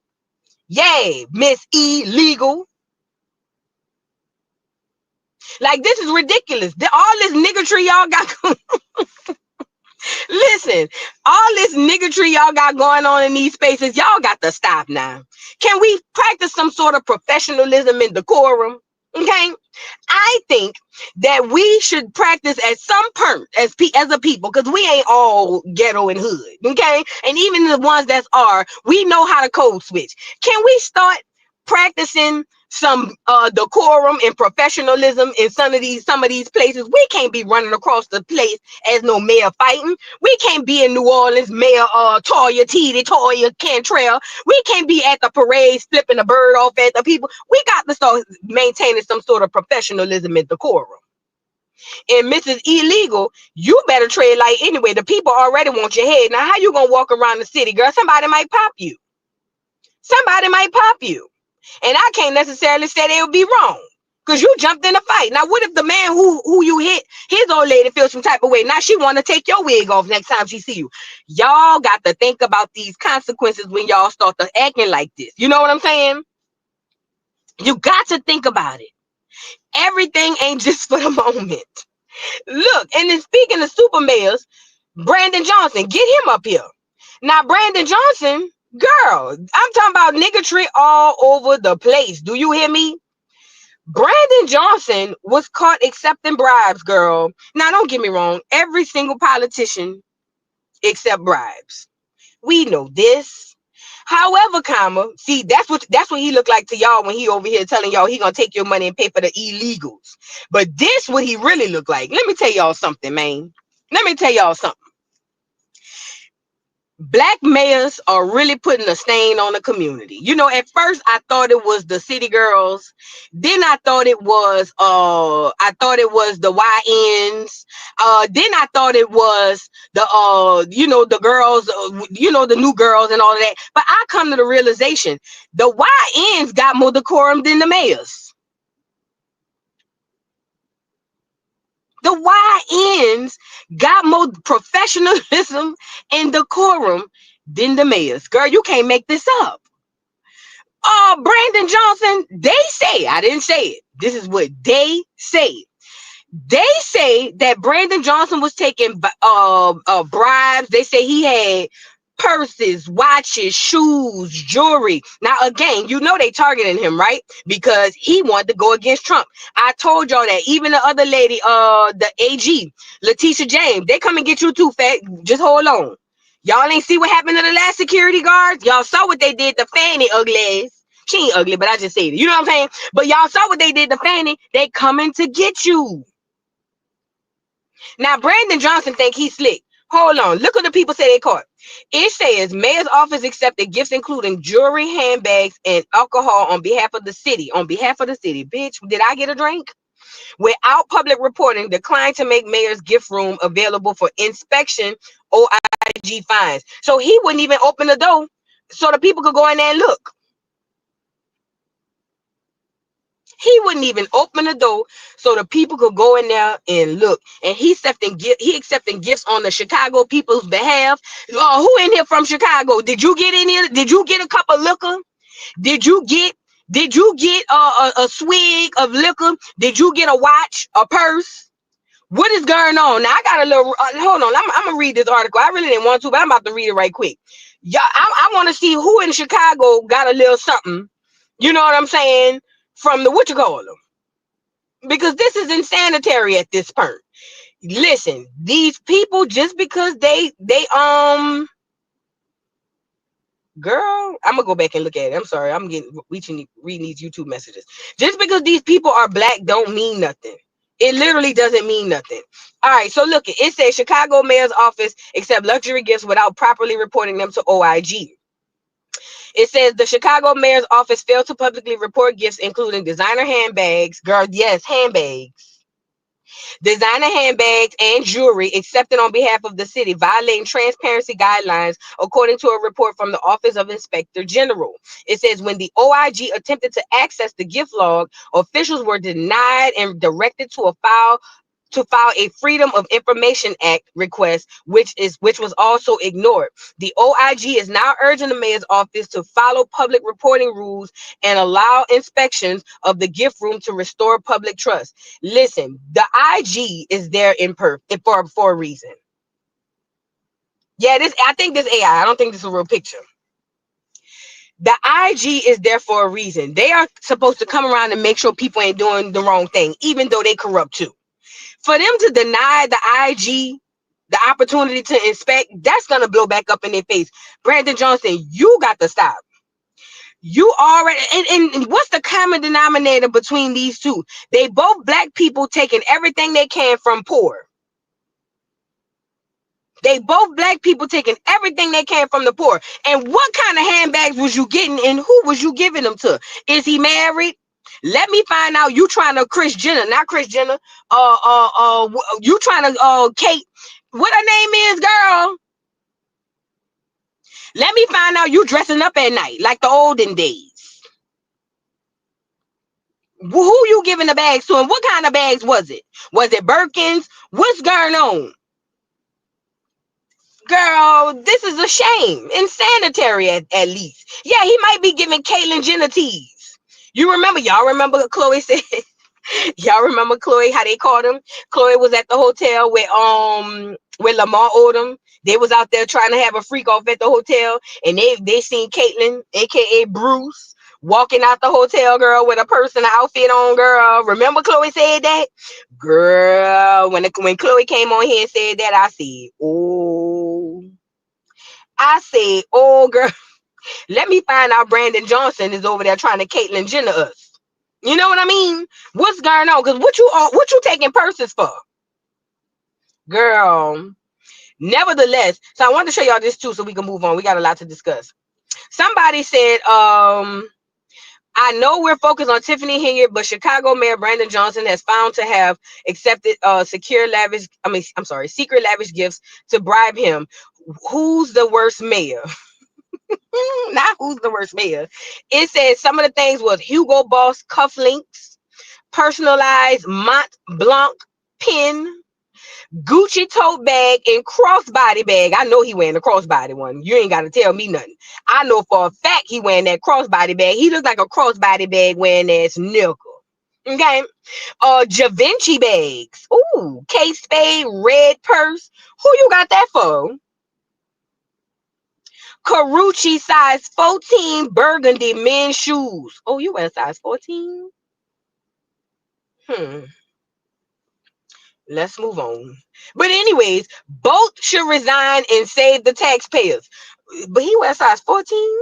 Yay, Miss Illegal. Like, this is ridiculous. All this niggatry y'all got. Listen, all this niggatry y'all got going on in these spaces, y'all got to stop now. Can we practice some sort of professionalism and decorum? Okay, I think that we should practice at some point as a people, because we ain't all ghetto and hood. Okay, and even the ones that are, we know how to code switch. Can we start practicing some decorum and professionalism in some of these places? We can't be running across the place as no mayor fighting. We can't be in New Orleans, Mayor Toya Cantrell. We can't be at the parades flipping a bird off at the people. We got to start maintaining some sort of professionalism and decorum. And Mrs. Illegal, you better tread light anyway. The people already want your head. Now, how you gonna walk around the city, girl? Somebody might pop you. Somebody might pop you. And I can't necessarily say they would be wrong, because you jumped in a fight. Now, what if the man who you hit, his old lady, feels some type of way? Now she want to take your wig off next time she see you. Y'all got to think about these consequences when y'all start to acting like this. You know what I'm saying? You got to think about it. Everything ain't just for the moment. Look, and then speaking of super mayors, Brandon Johnson, get him up here. Now, Brandon Johnson, girl, I'm talking about niggatry all over the place. Do you hear me? Brandon Johnson was caught accepting bribes, girl. Now, don't get me wrong. Every single politician accept bribes. We know this. However, see, that's what he looked like to y'all when he over here telling y'all he gonna take your money and pay for the illegals. But this what he really looked like. Let me tell y'all something, man. Let me tell y'all something. Black mayors are really putting a stain on the community. You know, at first I thought it was the city girls. Then I thought it was the YNs. Then I thought it was the the girls, the new girls and all of that. But I come to the realization the YNs got more decorum than the mayors. The YNs got more professionalism and decorum than the mayors. Girl, you can't make this up. Brandon Johnson, they say, I didn't say it. This is what they say. They say that Brandon Johnson was taking bribes. They say he had purses, watches, shoes, jewelry. Now, again, they targeting him, right? Because he wanted to go against Trump. I told y'all that. Even the other lady, the AG, Letitia James, they come and get you too, fat. Just hold on. Y'all ain't see what happened to the last security guards? Y'all saw what they did to Fanny ugly ass. She ain't ugly, but I just said it. You know what I'm saying? But y'all saw what they did to Fanny. They coming to get you. Now, Brandon Johnson think he's slick. Hold on. Look what the people say they caught. It says mayor's office accepted gifts including jewelry, handbags, and alcohol on behalf of the city. On behalf of the city. Bitch, did I get a drink? Without public reporting, declined to make mayor's gift room available for inspection, OIG fines. So he wouldn't even open the door so the people could go in there and look. He wouldn't even open the door so the people could go in there and look. And he accepting gifts on the Chicago people's behalf. Who in here from Chicago? Did you get any? Did you get a cup of liquor? Did you get a swig of liquor? Did you get a watch, a purse? What is going on? Now I got a little. Hold on, I'm gonna read this article. I really didn't want to, but I'm about to read it right quick. Yeah, I want to see who in Chicago got a little something. You know what I'm saying? From the because this is insanitary at this point. Listen, these people, just because they girl, I'm gonna go back and look at it. I'm sorry, I'm reading these YouTube messages. Just because these people are black don't mean nothing. It literally doesn't mean nothing. All right, so look, it says Chicago mayor's office accept luxury gifts without properly reporting them to OIG. It says the Chicago mayor's office failed to publicly report gifts, including designer handbags. Girl, yes, handbags. Designer handbags and jewelry accepted on behalf of the city, violating transparency guidelines, according to a report from the Office of Inspector General. It says when the OIG attempted to access the gift log, officials were denied and directed to file a Freedom of Information Act request, which was also ignored. The OIG is now urging the mayor's office to follow public reporting rules and allow inspections of the gift room to restore public trust. Listen, the IG is there for a reason. Yeah, I think this AI. I don't think this is a real picture. The IG is there for a reason. They are supposed to come around and make sure people ain't doing the wrong thing, even though they corrupt too. For them to deny the IG the opportunity to inspect, that's gonna blow back up in their face. Brandon Johnson, you got to stop. You already and what's the common denominator between these two? They both black people taking everything they can from poor. They both black people taking everything they can from the poor. And what kind of handbags was you getting and who was you giving them to? Is he married? Let me find out. You trying to Kris Jenner, not Kris Jenner. You trying to Kate, what her name is, girl? Let me find out you dressing up at night like the olden days. Who you giving the bags to and what kind of bags was it? Was it Birkins? What's going on? Girl, this is a shame. Insanitary at least. Yeah, he might be giving Caitlyn Jenner teas. Y'all remember Chloe said, y'all remember Chloe, how they called him? Chloe was at the hotel where Lamar Odom. They was out there trying to have a freak off at the hotel, and they seen Caitlyn, aka Bruce, walking out the hotel, girl, with a purse and an outfit on, girl. Remember Chloe said that? Girl, when Chloe came on here and said that, I said, oh, girl, let me find out Brandon Johnson is over there trying to Caitlyn Jenner us. You know what I mean? What's going on? Because what you taking purses for? Girl. Nevertheless, so I wanted to show y'all this too so we can move on. We got a lot to discuss. Somebody said, I know we're focused on Tiffany Henyard, but Chicago Mayor Brandon Johnson has found to have accepted secret lavish gifts to bribe him. Who's the worst mayor? Not who's the worst mayor. It says some of the things was Hugo Boss cufflinks, personalized Mont Blanc pin, Gucci tote bag, and crossbody bag. I know he wearing the crossbody one. You ain't got to tell me nothing. I know for a fact he wearing that crossbody bag. He looks like a crossbody bag wearing ass nickel. Okay. Givenchy bags. Ooh, Kate Spade red purse. Who you got that for? Carucci size 14 burgundy men's shoes. Oh, you wear size 14? Let's move on. But anyways, both should resign and save the taxpayers. But he wears size 14?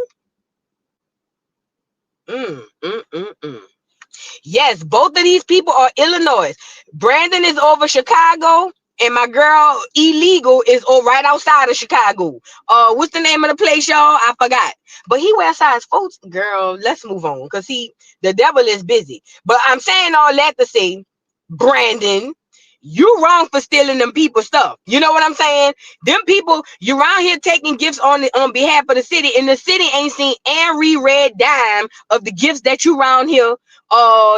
Yes, both of these people are Illinois. Brandon is over Chicago, and my girl Illegal is right outside of Chicago. What's the name of the place, y'all? I forgot. But he wears size 14. Girl, let's move on, because the devil is busy. But I'm saying all that to say, Brandon, you wrong for stealing them people's stuff. You know what I'm saying? Them people, you're around here taking gifts on behalf of the city, and the city ain't seen every red dime of the gifts that you around here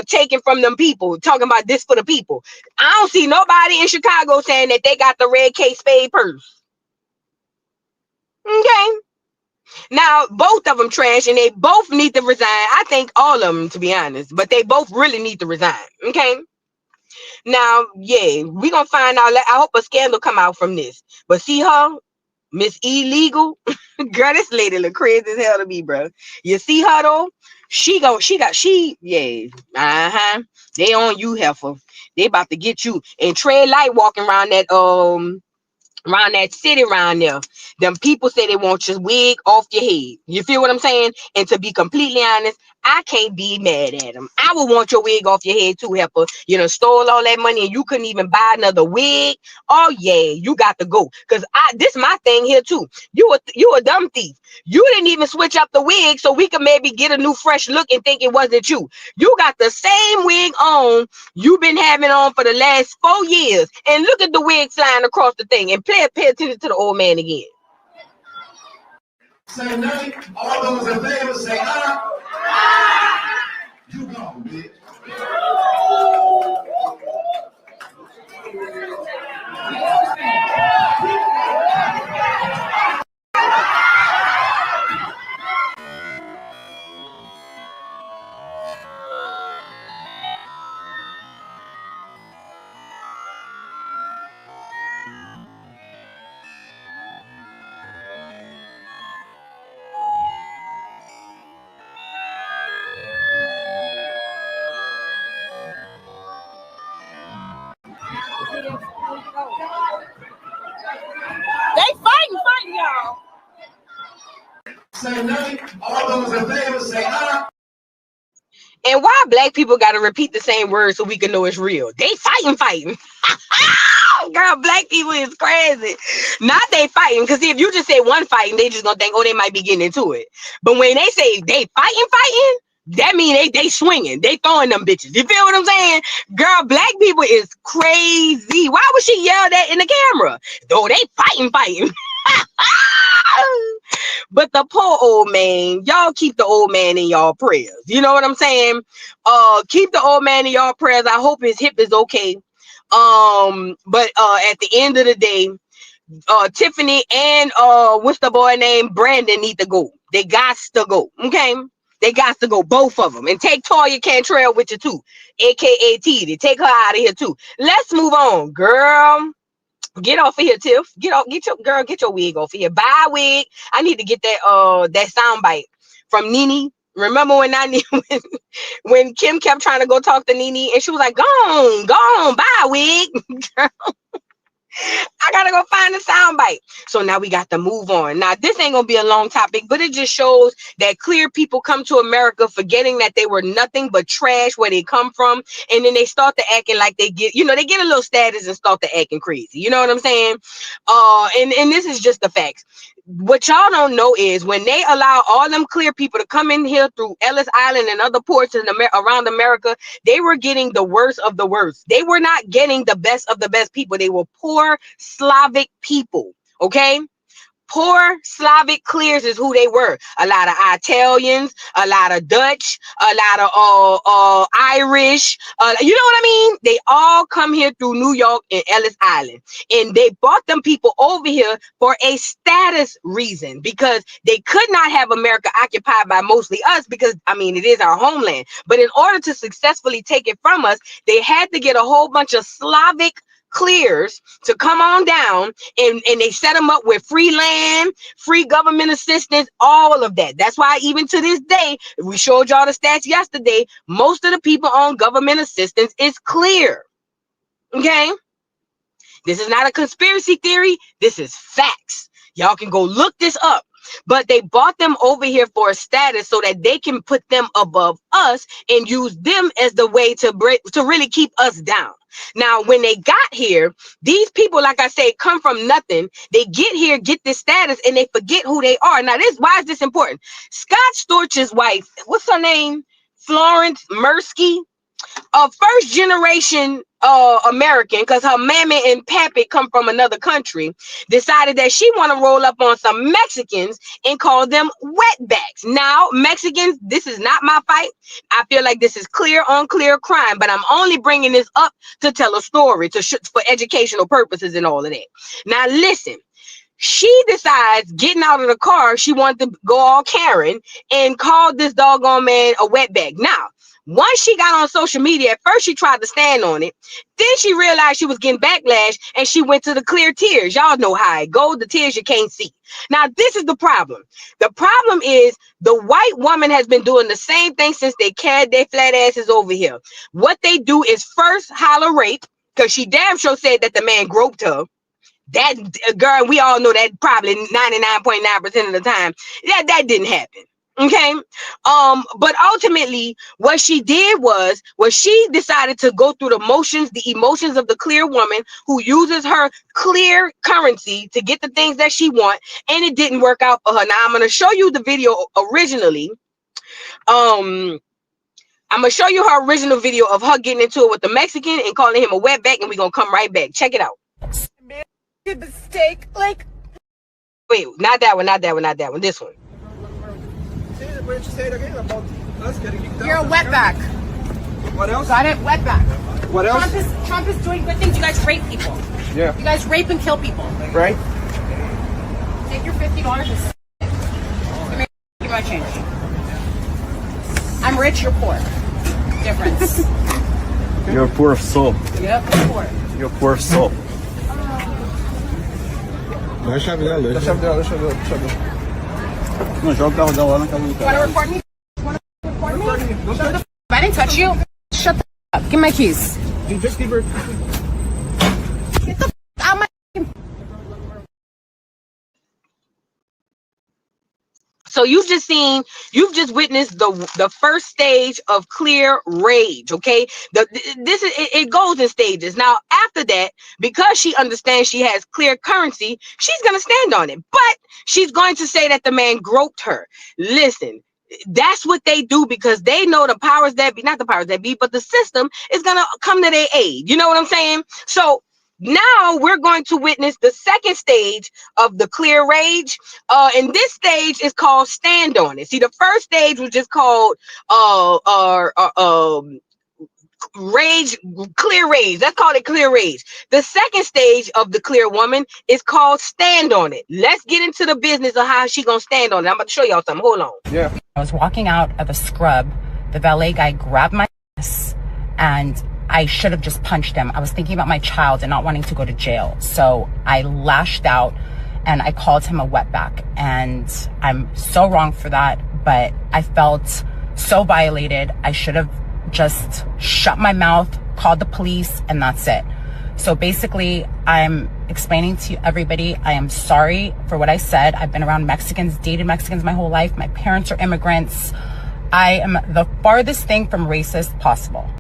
taking from them people, talking about this for the people. I don't see nobody in Chicago saying that they got the red Kate Spade purse. Okay. Now, both of them trash, and they both need to resign. I think all of them, to be honest, but they both really need to resign. Okay. Now, yeah, we gonna find out. I hope a scandal come out from this. But see her, Miss Illegal, girl, this lady look crazy as hell to me, bro. You see her though? Yeah, They on you, heifer. They about to get you and tread light walking around that city around there. Them people say they want your wig off your head. You feel what I'm saying? And to be completely honest, I can't be mad at them. I would want your wig off your head too, heifer. You done stole all that money and you couldn't even buy another wig. Oh yeah, you got to go. Cause this my thing here too. You a dumb thief. You didn't even switch up the wig so we could maybe get a new fresh look and think it wasn't you. You got the same wig on you've been having on for the last 4 years. And look at the wig flying across the thing. And pay attention to the old man again. Say nay. All those in favor say aye. You gone, bitch. And why black people got to repeat the same words so we can know it's real? They fighting. Girl, black people is crazy. Not they fighting, because if you just say one fighting, they just gonna think, oh, they might be getting into it. But when they say they fighting, that mean they swinging, they throwing them bitches. You feel what I'm saying? Girl, black people is crazy. Why would she yell that in the camera? Though they fighting. But the poor old man, y'all keep the old man in y'all prayers. You know what I'm saying? Keep the old man in y'all prayers. I hope his hip is okay. But at the end of the day, Tiffany and what's the boy named Brandon need to go. They got to go. Okay, they got to go, both of them, and take Toya Cantrell with you too, aka T. Take her out of here too. Let's move on, girl. Get off of here, Tiff. Get your wig off of here. Bye, wig. I need to get that sound bite from Nene. Remember when Kim kept trying to go talk to Nene and she was like, gone, bye, wig. I gotta go find the soundbite. So now we got to move on. Now this ain't gonna be a long topic, but it just shows that clear people come to America forgetting that they were nothing but trash where they come from, and then they start to acting like they get a little status and start to acting crazy. You know what I'm saying? And this is just the facts. What y'all don't know is when they allow all them clear people to come in here through Ellis Island and other ports around America, they were getting the worst of the worst. They were not getting the best of the best people. They were poor Slavic people. Okay. Poor Slavic clears is who they were. A lot of Italians, a lot of Dutch, a lot of Irish. You know what I mean? They all come here through New York and Ellis Island. And they brought them people over here for a status reason, because they could not have America occupied by mostly us, because, I mean, it is our homeland. But in order to successfully take it from us, they had to get a whole bunch of Slavic clears to come on down, and they set them up with free land, free government assistance, all of that. That's why even to this day, we showed y'all the stats yesterday, most of the people on government assistance is clear. Okay, this is not a conspiracy theory, this is facts. Y'all can go look this up. But they brought them over here for a status so that they can put them above us and use them as the way to really keep us down. Now, when they got here, these people, like I say, come from nothing. They get here, get this status, and they forget who they are. Now, why is this important? Scott Storch's wife, what's her name? Florence Mirskey, a first generation American, because her mammy and pappy come from another country, decided that she want to roll up on some Mexicans and call them wetbacks. Now, Mexicans, this is not my fight. I feel like this is clear on clear crime, but I'm only bringing this up to tell a story, for educational purposes and all of that. Now, listen. She decides, getting out of the car, she wanted to go all Karen and called this doggone man a wetback. Now, once she got on social media, at first she tried to stand on it. Then she realized she was getting backlash, and she went to the clear tears. Y'all know how it goes, the tears you can't see. Now, this is the problem. The problem is the white woman has been doing the same thing since they carried their flat asses over here. What they do is first holler rape, because she damn sure said that the man groped her. That girl, we all know that probably 99.9% of the time, that didn't happen. Okay. But ultimately what she did was she decided to go through the emotions of the clear woman who uses her clear currency to get the things that she wants, and it didn't work out for her. Now I'm going to show you the video originally. I'm going to show you her original video of her getting into it with the Mexican and calling him a wetback, and we're going to come right back. Check it out. Mistake, like, wait, not that one, this one. What did you say again about us getting kicked out? you're a wetback. What else? Got it? Wetback. What else? Trump is doing good things. You guys rape people. Yeah. You guys rape and kill people. Right? Take your $50 and give me my change. I'm rich, you're poor. Difference. You're poor of soul. Yep, you're poor. You're poor of soul. Deixa dela. Não, joga o carro dela lá na casa do You cara. wanna record me? Shut the f- I didn't touch you. Shut the f- up. Give me my keys. Dude, just give her. Get the f- out my f- So you've just witnessed the first stage of clear rage. Okay, it goes in stages. Now after that, because she understands she has clear currency, she's gonna stand on it. But she's going to say that the man groped her. Listen, that's what they do because they know the powers that be, not the powers that be, but the system is gonna come to their aid. You know what I'm saying? So now we're going to witness the second stage of the clear rage. And this stage is called stand on it. See, the first stage was just called rage, clear rage. Let's call it clear rage. The second stage of the clear woman is called stand on it. Let's get into the business of how she gonna stand on it. I'm about to show y'all something. Hold on. Yeah. I was walking out of a scrub. The valet guy grabbed my ass and I should have just punched him. I was thinking about my child and not wanting to go to jail. So I lashed out and I called him a wetback. And I'm so wrong for that, but I felt so violated. I should have just shut my mouth, called the police, and that's it. So basically, I'm explaining to everybody, I am sorry for what I said. I've been around Mexicans, dated Mexicans my whole life. My parents are immigrants. I am the farthest thing from racist possible.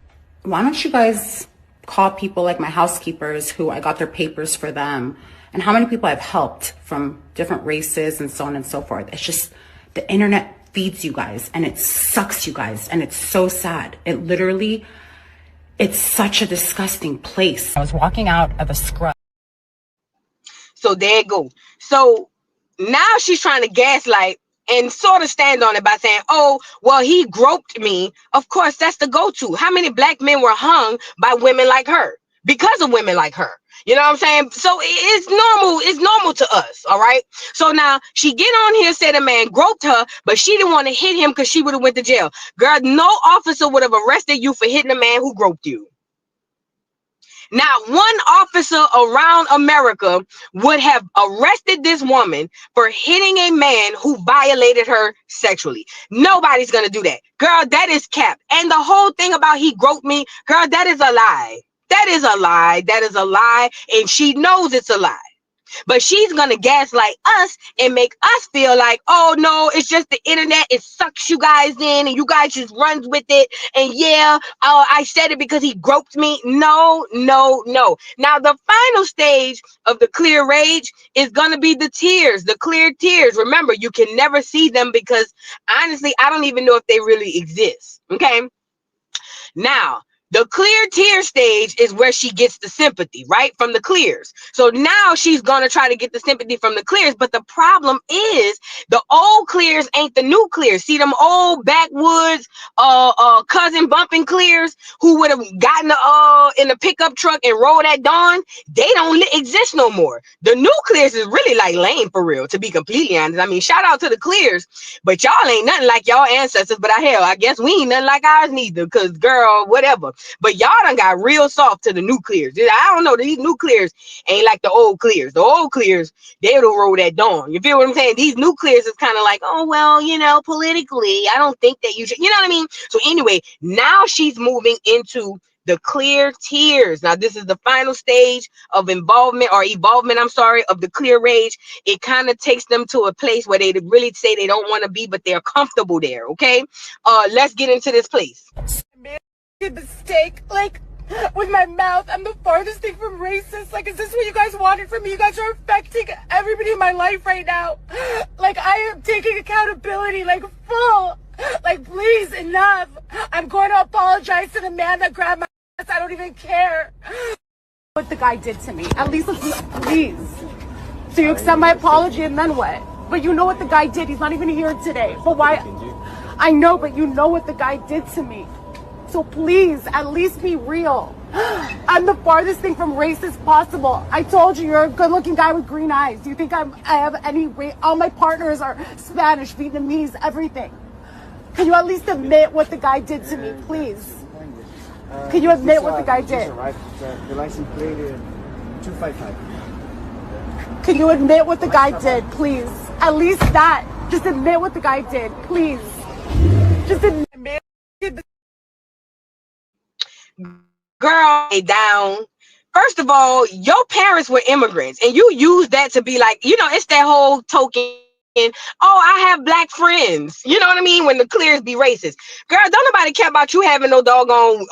Why don't you guys call people like my housekeepers who I got their papers for them, and how many people I've helped from different races and so on and so forth. It's just the internet feeds you guys and it sucks you guys, and it's so sad. It literally, it's such a disgusting place. I was walking out of a scrub. So there you go. So now she's trying to gaslight and sort of stand on it by saying, oh, well, he groped me. Of course, that's the go-to. How many black men were hung by women like her because of women like her? You know what I'm saying? So it's normal. It's normal to us. All right. So now she get on here, said a man groped her, but she didn't want to hit him because she would have went to jail. Girl, no officer would have arrested you for hitting a man who groped you. Not one officer around America would have arrested this woman for hitting a man who violated her sexually. Nobody's going to do that. Girl, that is cap. And the whole thing about he groped me, girl, that is a lie. That is a lie. That is a lie. And she knows it's a lie. But she's going to gaslight us and make us feel like, oh, no, it's just the internet. It sucks you guys in and you guys just runs with it. And yeah, I said it because he groped me. No, no, no. Now, the final stage of the clear rage is going to be the tears, the clear tears. Remember, you can never see them because honestly, I don't even know if they really exist. Okay. Now, the clear tear stage is where she gets the sympathy, right? From the clears. So now she's going to try to get the sympathy from the clears. But the problem is the old clears ain't the new clears. See them old backwoods, cousin bumping clears who would have gotten in the pickup truck and rolled at dawn. They don't exist no more. The new clears is really like lame for real, to be completely honest. I mean, shout out to the clears, but y'all ain't nothing like y'all ancestors. But I guess we ain't nothing like ours neither. Cause girl, whatever. But y'all done got real soft to the new clears. I don't know. These new clears ain't like the old clears. The old clears, they'll roll at dawn. You feel what I'm saying? These new clears is kind of like, oh, well, you know, politically, I don't think that you should, you know what I mean? So anyway, now she's moving into the clear tears. Now, this is the final stage of evolvement, I'm sorry, of the clear rage. It kind of takes them to a place where they really say they don't want to be, but they're comfortable there. Okay. Let's get into this place. Mistake, like with my mouth. I'm the farthest thing from racist. Like, is this what you guys wanted from me? You guys are affecting everybody in my life right now. Like, I am taking accountability, like full. Like, please, enough. I'm going to apologize to the man that grabbed my ass. I don't even care what the guy did to me. At least let's, please. So you accept my apology and then what? But you know what the guy did. He's not even here today. But why? I know, but you know what the guy did to me. So please, at least be real. I'm the farthest thing from racist possible. I told you, you're a good-looking guy with green eyes. Do you think I have any race? All my partners are Spanish, Vietnamese, everything. Can you at least admit what the guy did to me, please? Can you admit what the guy did? The license plate is 255. Can you admit what the guy did, please? At least that. Just admit what the guy did, please. Just admit. Girl, down. First of all, your parents were immigrants, and you use that to be like, you know, it's that whole token oh, I have black friends. You know what I mean? When the clears be racist. Girl, don't nobody care about you having no doggone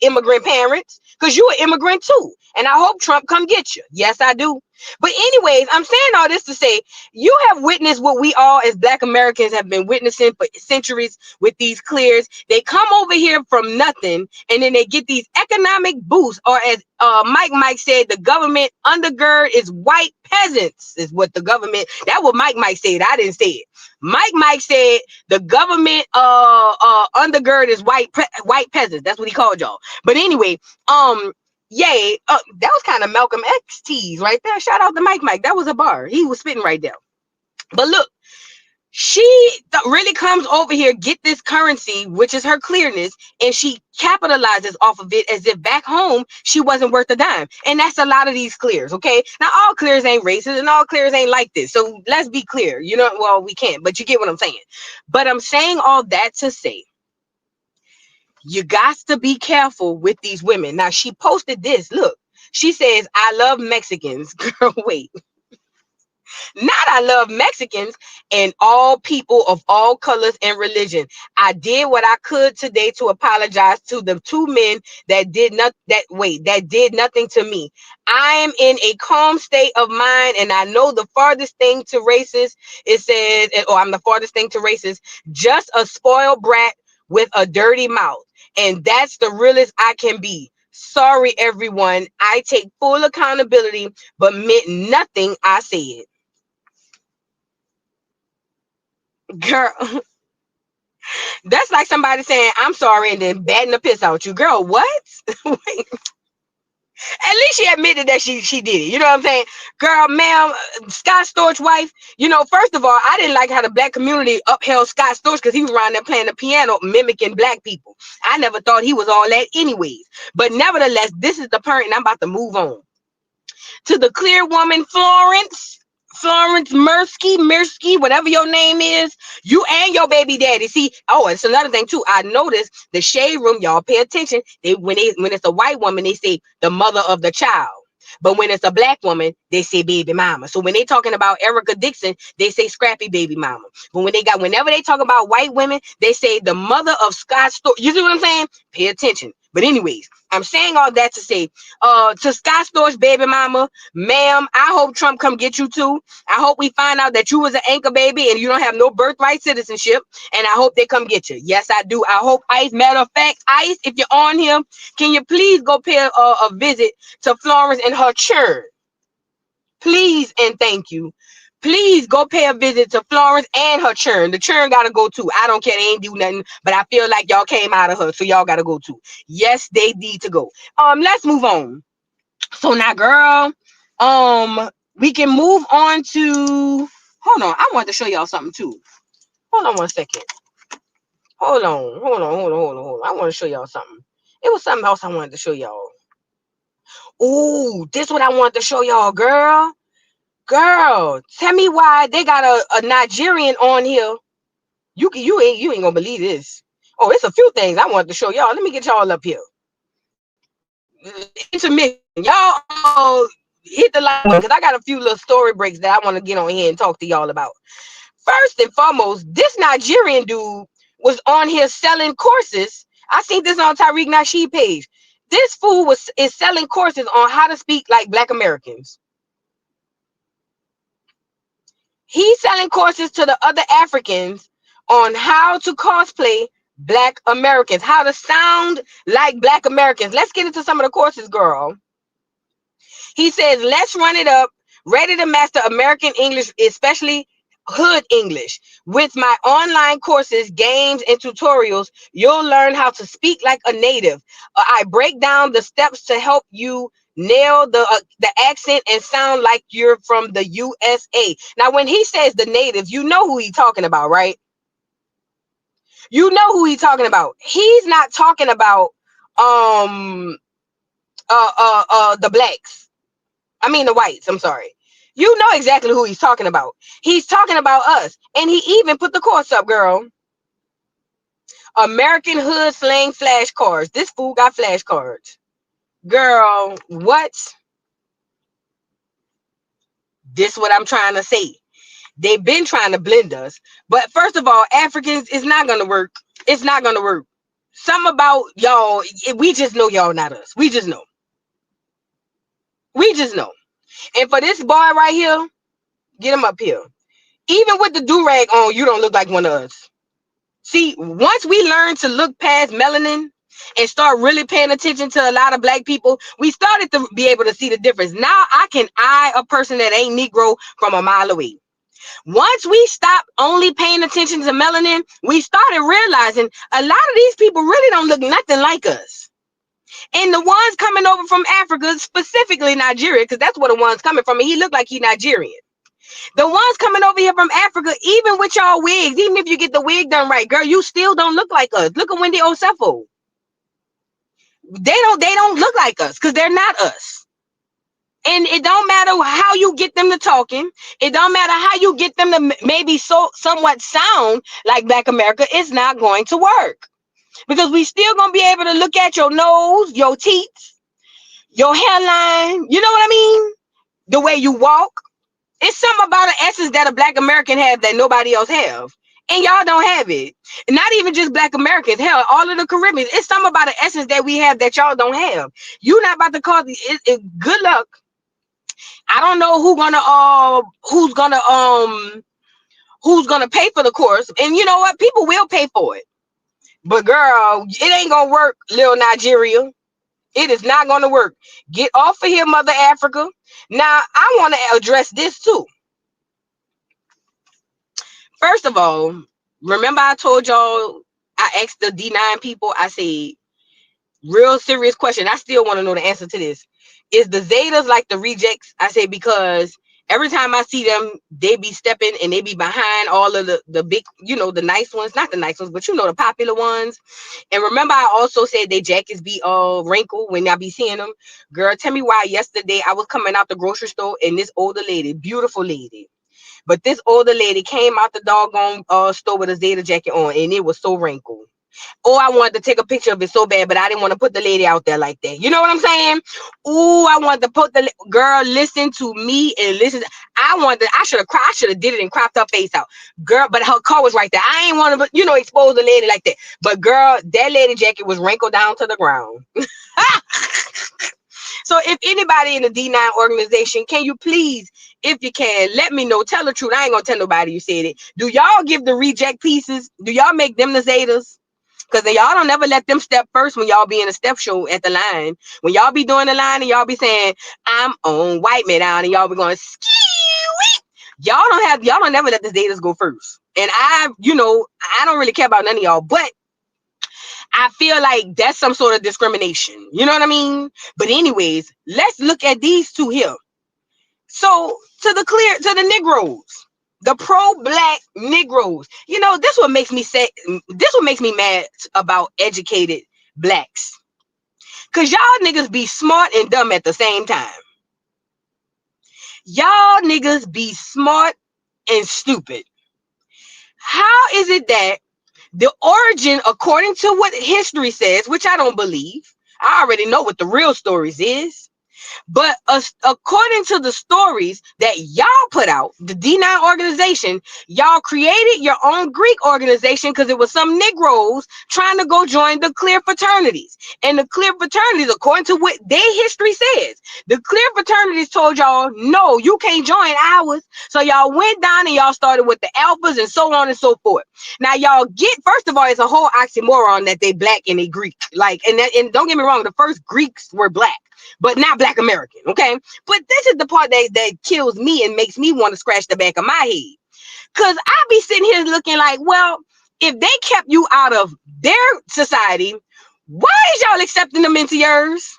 immigrant parents, because you an immigrant too. And I hope Trump come get you. Yes, I do. But anyways, I'm saying all this to say, you have witnessed what we all as black Americans have been witnessing for centuries with these clears. They come over here from nothing, and then they get these economic boosts, or as Mike said, the government undergird is white peasants, is what the government, that what Mike said. I didn't say it. Mike said the government undergird is white peasants. That's what he called y'all. But anyway, yay, that was kind of Malcolm X tease right there. Shout out to Mike. That was a bar. He was spitting right there. But look, she really comes over here, get this currency, which is her clearness, and she capitalizes off of it as if back home she wasn't worth a dime. And that's a lot of these clears, okay? Now, all clears ain't racist, and all clears ain't like this. So let's be clear. You know, well, we can't, but you get what I'm saying. But I'm saying all that to say, you got to be careful with these women. Now, she posted this. Look, she says, I love Mexicans. Girl, wait. Not I love Mexicans and all people of all colors and religion. I did what I could today to apologize to the two men that did nothing to me. I am in a calm state of mind, and I know the farthest thing to racist, it says, I'm the farthest thing to racist, just a spoiled brat with a dirty mouth. And that's the realest I can be. Sorry, everyone. I take full accountability, but meant nothing I said. Girl, that's like somebody saying, I'm sorry, and then batting the piss out you. Girl, what? Wait. At least she admitted that she did it. You know what I'm saying? Girl, ma'am, Scott Storch wife, you know, first of all, I didn't like how the black community upheld Scott Storch because he was around there playing the piano, mimicking black people. I never thought he was all that anyways. But nevertheless, this is the part, and I'm about to move on. To the clear woman, Florence Mirskey, whatever your name is, you and your baby daddy. See, oh, it's another thing too. I noticed the shade room, y'all pay attention. When it's a white woman, they say the mother of the child. But when it's a black woman, they say baby mama. So when they talking about Erica Dixon, they say scrappy baby mama. But whenever they talk about white women, they say the mother of Scott Storch. You see what I'm saying? Pay attention. But anyways, I'm saying all that to say, to Scott Storch baby mama, ma'am, I hope Trump come get you too. I hope we find out that you was an anchor baby and you don't have no birthright citizenship. And I hope they come get you. Yes, I do. I hope ICE, matter of fact, ICE, if you're on here, can you please go pay a visit to Florence and her church? Please and thank you. Please go pay a visit to Florence and her churn. The churn gotta go too. I don't care. They ain't do nothing, but I feel like y'all came out of her, so y'all gotta go too. Yes, they need to go. Let's move on. So now, girl, we can move on to. Hold on, I want to show y'all something too. Hold on one second. Hold on. I want to show y'all something. It was something else I wanted to show y'all. Ooh, this what I wanted to show y'all, girl. Girl, tell me why they got a Nigerian on here. You ain't gonna believe this. Oh, it's a few things I wanted to show y'all. Let me get y'all up here. Intermission. Y'all hit the line because I got a few little story breaks that I want to get on here and talk to y'all about. First and foremost, this Nigerian dude was on here selling courses. I seen this on Tariq Nasheed page. This fool is selling courses on how to speak like Black Americans. He's selling courses to the other Africans on how to cosplay Black Americans, how to sound like Black Americans. Let's get into some of the courses, girl. He says, let's run it up. Ready to master American English, especially hood English. With my online courses, games, and tutorials, you'll learn how to speak like a native. I break down the steps to help you nail the accent and sound like you're from the USA. Now, when he says the native, you know who he's talking about, right? You know who he's talking about. He's not talking about the blacks. I mean the whites. I'm sorry. You know exactly who he's talking about. He's talking about us. And he even put the course up, girl. American Hood Slang Flashcards. This fool got flashcards. Girl, what? This what I'm trying to say. They've been trying to blend us. But first of all, Africans, it's not gonna work. It's not gonna work. Something about y'all, we just know y'all not us. We just know. We just know. And for this boy right here, get him up here. Even with the do-rag on, you don't look like one of us. See, once we learn to look past melanin and start really paying attention to a lot of black people, we started to be able to see the difference. Now I can eye a person that ain't Negro from a mile away. Once we stopped only paying attention to melanin, we started realizing a lot of these people really don't look nothing like us. And the ones coming over from Africa, specifically Nigeria, because that's where the ones coming from, and he looked like he's Nigerian. The ones coming over here from Africa, even with y'all wigs, even if you get the wig done right, girl, you still don't look like us. Look at Wendy Osefo. They don't look like us because they're not us. And it don't matter how you get them to talking. It don't matter how you get them to maybe somewhat sound like Black America. It's not going to work because we still gonna be able to look at your nose, your teeth, your hairline. You know what I mean? The way you walk. It's something about an essence that a Black American have that nobody else have. And y'all don't have it. Not even just Black Americans. Hell, all of the Caribbeans. It's something about an essence that we have that y'all don't have. You're not about to cause good luck. I don't know who's gonna pay for the course. And you know what? People will pay for it. But girl, it ain't gonna work, little Nigeria. It is not gonna work. Get off of here, Mother Africa. Now, I want to address this too. First of all, remember I told y'all, I asked the D9 people, I said, real serious question. I still want to know the answer to this. Is the Zetas like the rejects? I say, because every time I see them, they be stepping and they be behind all of the big, you know, the nice ones, not the nice ones, but you know, the popular ones. And remember, I also said they jackets be all wrinkled when I be seeing them. Girl, tell me why yesterday I was coming out the grocery store and this older lady, beautiful lady, but this older lady came out the doggone store with a Zeta jacket on and it was so wrinkled. Oh, I wanted to take a picture of it so bad, but I didn't want to put the lady out there like that. You know what I'm saying? Oh, I wanted to put the girl, listen to me and listen. I should have did it and cropped her face out. Girl, but her car was right there. I ain't want to, you know, expose the lady like that. But girl, that lady jacket was wrinkled down to the ground. So if anybody in the D9 organization, can you please, if you can, let me know. Tell the truth. I ain't gonna tell nobody you said it. Do y'all give the reject pieces? Do y'all make them the Zetas? Because y'all don't never let them step first when y'all be in a step show at the line. When y'all be doing the line and y'all be saying, I'm on white man down, and y'all be going, y'all don't never let the Zetas go first. And I don't really care about none of y'all, but I feel like that's some sort of discrimination. You know what I mean? But anyways, let's look at these two here. So to the Negroes, the pro-Black Negroes. You know, this what makes me mad about educated Blacks. Cause y'all niggas be smart and dumb at the same time. Y'all niggas be smart and stupid. How is it that the origin, according to what history says, which I don't believe, I already know what the real stories is, but according to the stories that y'all put out, the D9 organization, y'all created your own Greek organization because it was some Negroes trying to go join the clear fraternities. And the clear fraternities, according to what their history says, the clear fraternities told y'all, no, you can't join ours. So y'all went down and y'all started with the alphas and so on and so forth. Now y'all first of all, it's a whole oxymoron that they Black and they Greek. And don't get me wrong, the first Greeks were Black, but not Black American, okay? But this is the part that kills me and makes me want to scratch the back of my head. Because I be sitting here looking like, well, if they kept you out of their society, why is y'all accepting them into yours?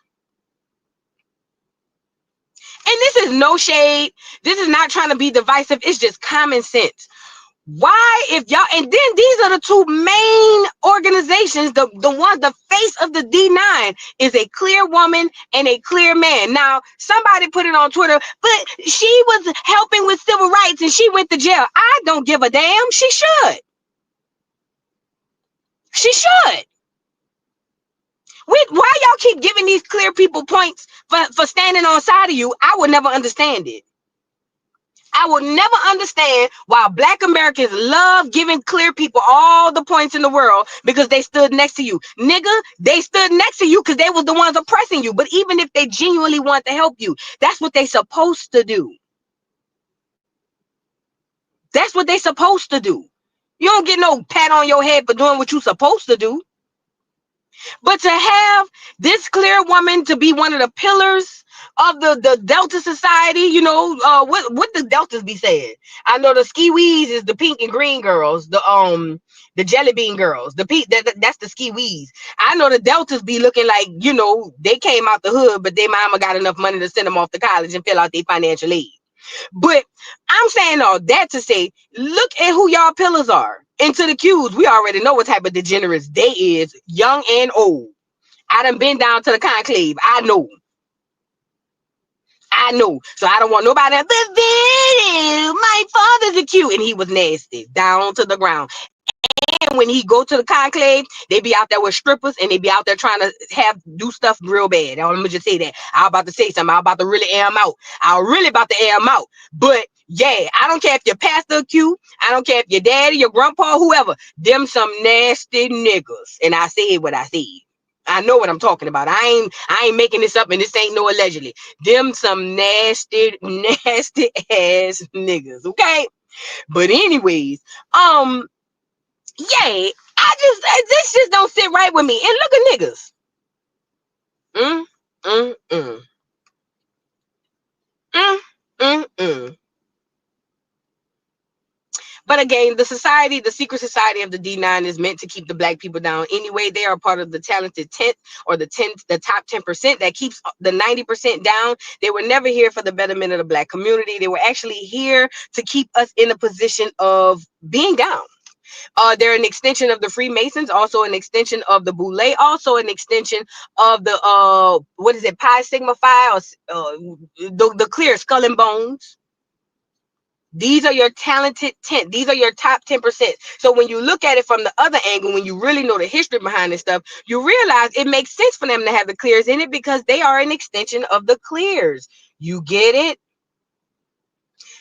And this is no shade. This is not trying to be divisive. It's just common sense. Why, if y'all, and then these are the two main organizations, the face of the D9 is a clear woman and a clear man. Now, somebody put it on Twitter, but she was helping with civil rights and she went to jail. I don't give a damn. She should. She should. Why y'all keep giving these clear people points for standing on side of you? I would never understand it. I will never understand why Black Americans love giving clear people all the points in the world because they stood next to you. Nigga, they stood next to you because they was the ones oppressing you. But even if they genuinely want to help you, that's what they supposed to do. That's what they supposed to do. You don't get no pat on your head for doing what you supposed to do. But to have this clear woman to be one of the pillars of the Delta Society, you know, what the Deltas be saying? I know the Ski-Wees is the pink and green girls, the jelly bean girls, that's the Ski-Wees. I know the Deltas be looking like, you know, they came out the hood, but their mama got enough money to send them off to college and fill out their financial aid. But I'm saying all that to say, look at who y'all pillars are. And to the Qs, we already know what type of degenerates they is, young and old. I done been down to the conclave. I know. So I don't want nobody. But my father's a Q, and he was nasty down to the ground. And when he go to the conclave, they be out there with strippers and they be out there trying to do stuff real bad. Let me just say that. I'm about to say something. I'm about to really air them out. I'm really about to air them out. But yeah, I don't care if your pastor Q. I don't care if your daddy, your grandpa, whoever. Them some nasty niggas. And I said what I said. I know what I'm talking about. I ain't making this up, and this ain't no allegedly. Them some nasty ass niggas. Okay. But anyways, yeah, this just don't sit right with me. And look at niggas. But again, the secret society of the D9 is meant to keep the Black people down. Anyway, they are part of the talented 10th or the top 10% that keeps the 90% down. They were never here for the betterment of the Black community. They were actually here to keep us in a position of being down. They're an extension of the Freemasons, also an extension of the Boule, also an extension of the Pi Sigma Phi, or the clear Skull and Bones. These are your talented 10. These are your top 10%. So when you look at it from the other angle, when you really know the history behind this stuff, you realize it makes sense for them to have the clears in it because they are an extension of the clears. You get it?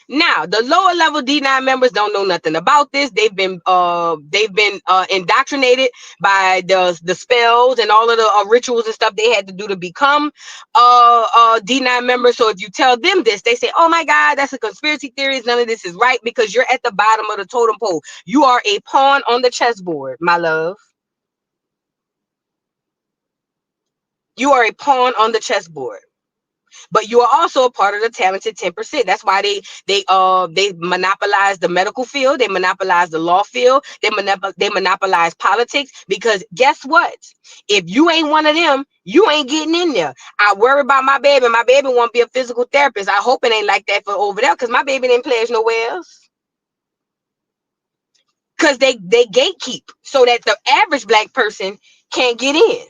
Now, the lower level D9 members don't know nothing about this. They've been indoctrinated by the spells and all of the rituals and stuff they had to do to become D9 members. So if you tell them this, they say, "Oh my God, that's a conspiracy theory. None of this is right," because you're at the bottom of the totem pole. You are a pawn on the chessboard, my love. You are a pawn on the chessboard. But you are also a part of the talented 10%. That's why they monopolize the medical field, they monopolize the law field, they monopolize politics. Because guess what? If you ain't one of them, you ain't getting in there. I worry about my baby. My baby won't be a physical therapist. I hope it ain't like that for over there, because my baby didn't pledge nowhere else. Because they gatekeep so that the average Black person can't get in.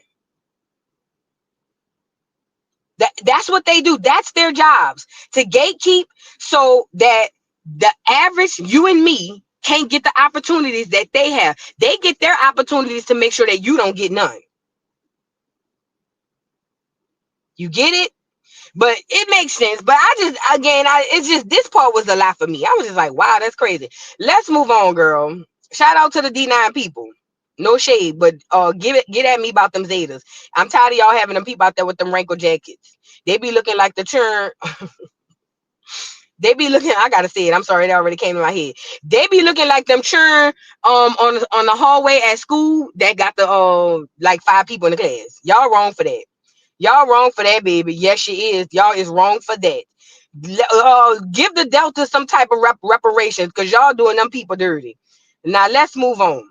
That's what they do. That's their jobs, to gatekeep so that the average you and me can't get the opportunities that they have. They get their opportunities to make sure that you don't get none. You get it? But it makes sense. But it's just, this part was a lot for me. I was just like, wow, that's crazy. Let's move on, girl. Shout out to the D9 people. No shade, but get at me about them Zetas. I'm tired of y'all having them people out there with them wrinkle jackets. They be looking like the churn. They be looking, I gotta say it. I'm sorry, that already came in my head. They be looking like them churn on the hallway at school that got the like 5 people in the class. Y'all wrong for that. Y'all wrong for that, baby. Yes, you is. Y'all is wrong for that. Give the Delta some type of reparations, because y'all doing them people dirty. Now let's move on.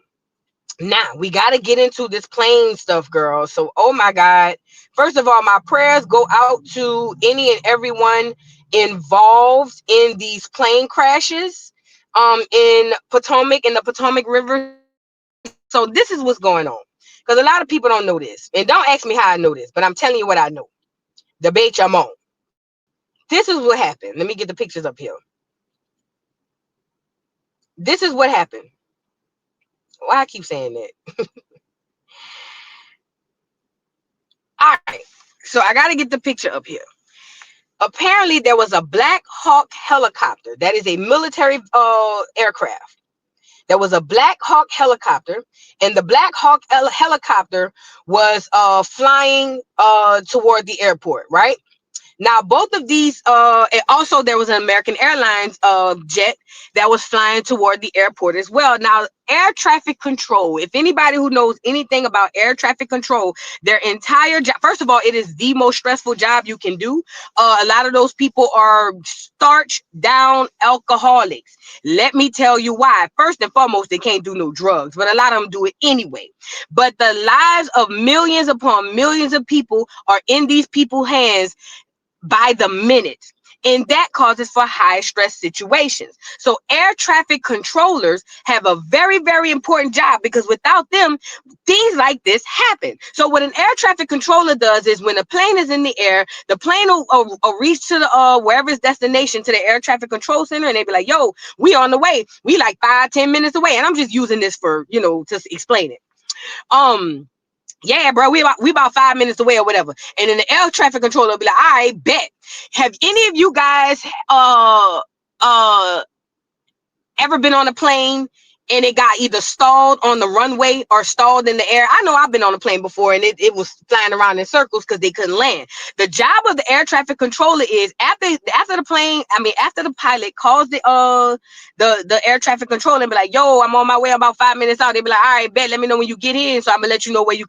Now we got to get into this plane stuff, girl. So, oh my God. First of all, my prayers go out to any and everyone involved in these plane crashes in the Potomac River. So this is what's going on, because a lot of people don't know this. And don't ask me how I know this, but I'm telling you what I know. Debate I'm on. This is what happened. Let me get the pictures up here. This is what happened. Why I keep saying that? All right, so I got to get the picture up here. apparently there was a Black Hawk helicopter. That is a military aircraft. There was a Black Hawk helicopter, and the Black Hawk helicopter was flying toward the airport, right? Now, both of these, and also there was an American Airlines jet that was flying toward the airport as well. Now, air traffic control, if anybody who knows anything about air traffic control, their entire job, first of all, it is the most stressful job you can do. A lot of those people are starch down alcoholics. Let me tell you why. First and foremost, they can't do no drugs, but a lot of them do it anyway. But the lives of millions upon millions of people are in these people's hands by the minute, and that causes for high stress situations. So air traffic controllers have a very, very important job, because without them, things like this happen. So what an air traffic controller does is, when a plane is in the air, the plane will reach to the wherever its destination, to the air traffic control center, and they be like, yo, we on the way, we like 5-10 minutes away. And I'm just using this for, you know, to explain it. Yeah, bro, we about 5 minutes away or whatever. And then the air traffic controller will be like, all right, bet. Have any of you guys ever been on a plane and it got either stalled on the runway or stalled in the air? I know I've been on a plane before, and it was flying around in circles because they couldn't land. The job of the air traffic controller is, after the pilot calls the air traffic controller and be like, yo, I'm on my way, about 5 minutes out. They be like, all right, bet, let me know when you get in, so I'm gonna let you know when you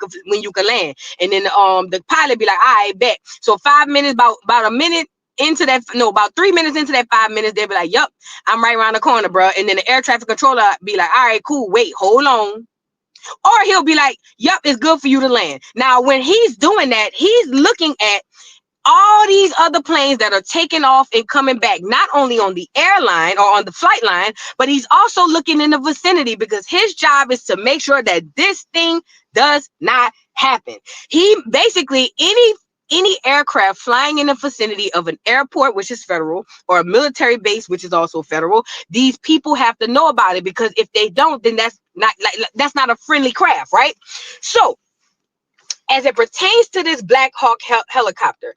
can land. And then the pilot be like, all right, bet. So 5 minutes, about a minute into that, no, about 3 minutes into that 5 minutes, they'll be like, yup, I'm right around the corner, bro. And then the air traffic controller be like, all right, cool, wait, hold on. Or he'll be like, yup, it's good for you to land. Now, when he's doing that, he's looking at all these other planes that are taking off and coming back, not only on the airline or on the flight line, but he's also looking in the vicinity, because his job is to make sure that this thing does not happen. He basically, any aircraft flying in the vicinity of an airport, which is federal, or a military base, which is also federal, these people have to know about it, because if they don't, then that's not a friendly craft, right? So, as it pertains to this Black Hawk helicopter,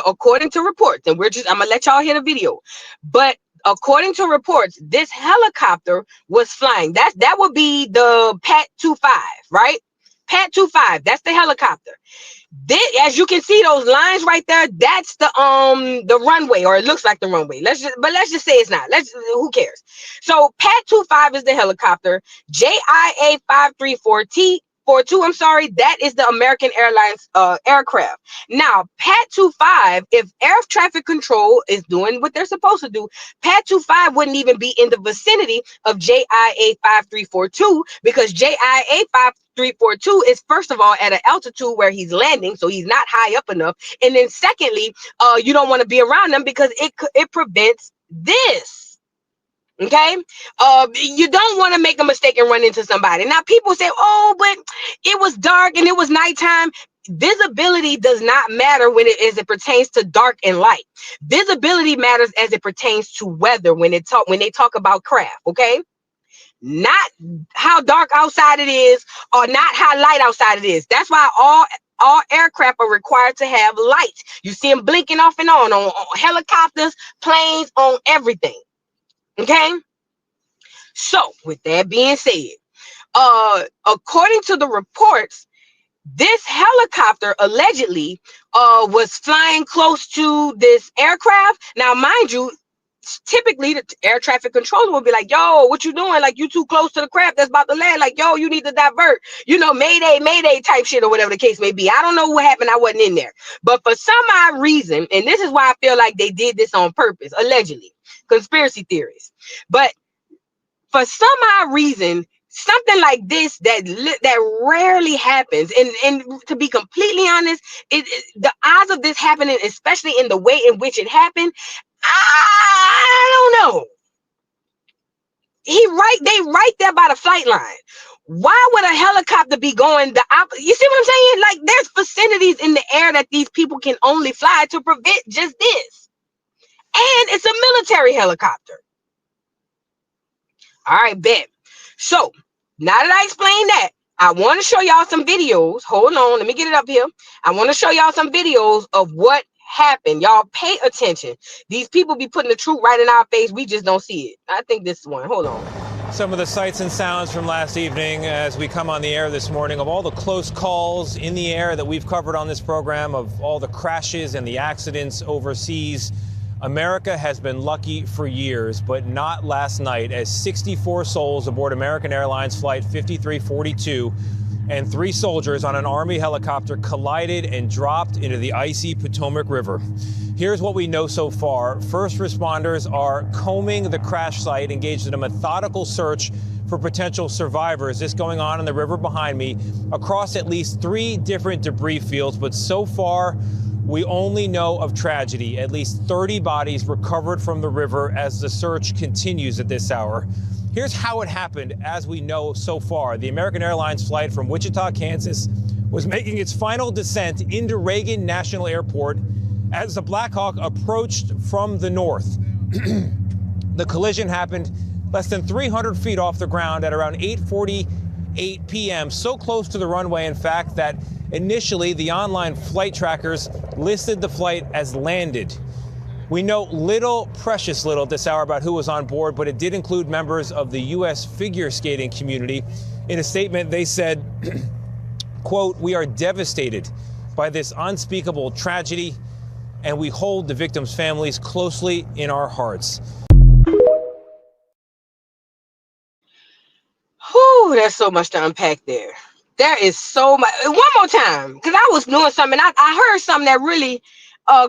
according to reports, and I'm gonna let y'all hear the video, but according to reports, this helicopter was flying. That would be the Pat 25, right? Pat 25, that's the helicopter. As you can see, those lines right there, that's the runway, or it looks like the runway. Let's just say it's not. Who cares? So Pat 25 is the helicopter. JIA 534T 42, I'm sorry, that is the American Airlines aircraft. Now, Pat 25, if air traffic control is doing what they're supposed to do, Pat 25 wouldn't even be in the vicinity of JIA 5342, because JIA 5342 is, first of all, at an altitude where he's landing, so he's not high up enough. And then secondly, you don't want to be around them because it prevents this. Okay, you don't want to make a mistake and run into somebody. Now, people say, oh, but it was dark and it was nighttime. Visibility does not matter as it pertains to dark and light. Visibility matters as it pertains to weather when they talk about craft. Okay, not how dark outside it is, or not how light outside it is. That's why all aircraft are required to have light. You see them blinking off and on helicopters, planes, on everything. Okay, so with that being said, according to the reports, this helicopter allegedly was flying close to this aircraft. Now, mind you, typically the air traffic controller will be like, yo, what you doing? Like, you too close to the craft that's about to land. Like, yo, you need to divert, mayday type shit, or whatever the case may be. I don't know what happened. I wasn't in there. But for some odd reason, and this is why I feel like they did this on purpose, allegedly, conspiracy theories. But for some odd reason, something like this that rarely happens, and to be completely honest, the odds of this happening, especially in the way in which it happened, I don't know. They right there by the flight line. Why would a helicopter be going the opposite? You see what I'm saying? Like, there's vicinities in the air that these people can only fly to prevent just this. And it's a military helicopter. All right, bet. So now that I explained that, I want to show y'all some videos. Hold on, let me get it up here. I want to show y'all some videos of what happen. Y'all pay attention. These people be putting the truth right in our face. We just don't see it. I think this one. Hold on. Some of the sights and sounds from last evening as we come on the air this morning of all the close calls in the air that we've covered on this program, of all the crashes and the accidents overseas. America has been lucky for years, but not last night, as 64 souls aboard American Airlines Flight 5342 and 3 soldiers on an Army helicopter collided and dropped into the icy Potomac River. Here's what we know so far. First responders are combing the crash site, engaged in a methodical search for potential survivors. This going on in the river behind me across at least 3 different debris fields, but so far we only know of tragedy. At least 30 bodies recovered from the river as the search continues at this hour. Here's how it happened as we know so far. The American Airlines flight from Wichita, Kansas was making its final descent into Reagan National Airport as the Black Hawk approached from the north. The collision happened less than 300 feet off the ground at around 8:48 p.m., so close to the runway, in fact, that initially the online flight trackers listed the flight as landed. We know precious little this hour about who was on board, but it did include members of the U.S. figure skating community. In a statement, they said, quote, "We are devastated by this unspeakable tragedy, and we hold the victims' families closely in our hearts." Whew, there's so much to unpack there. There is so much. One more time, because I was doing something. I heard something that really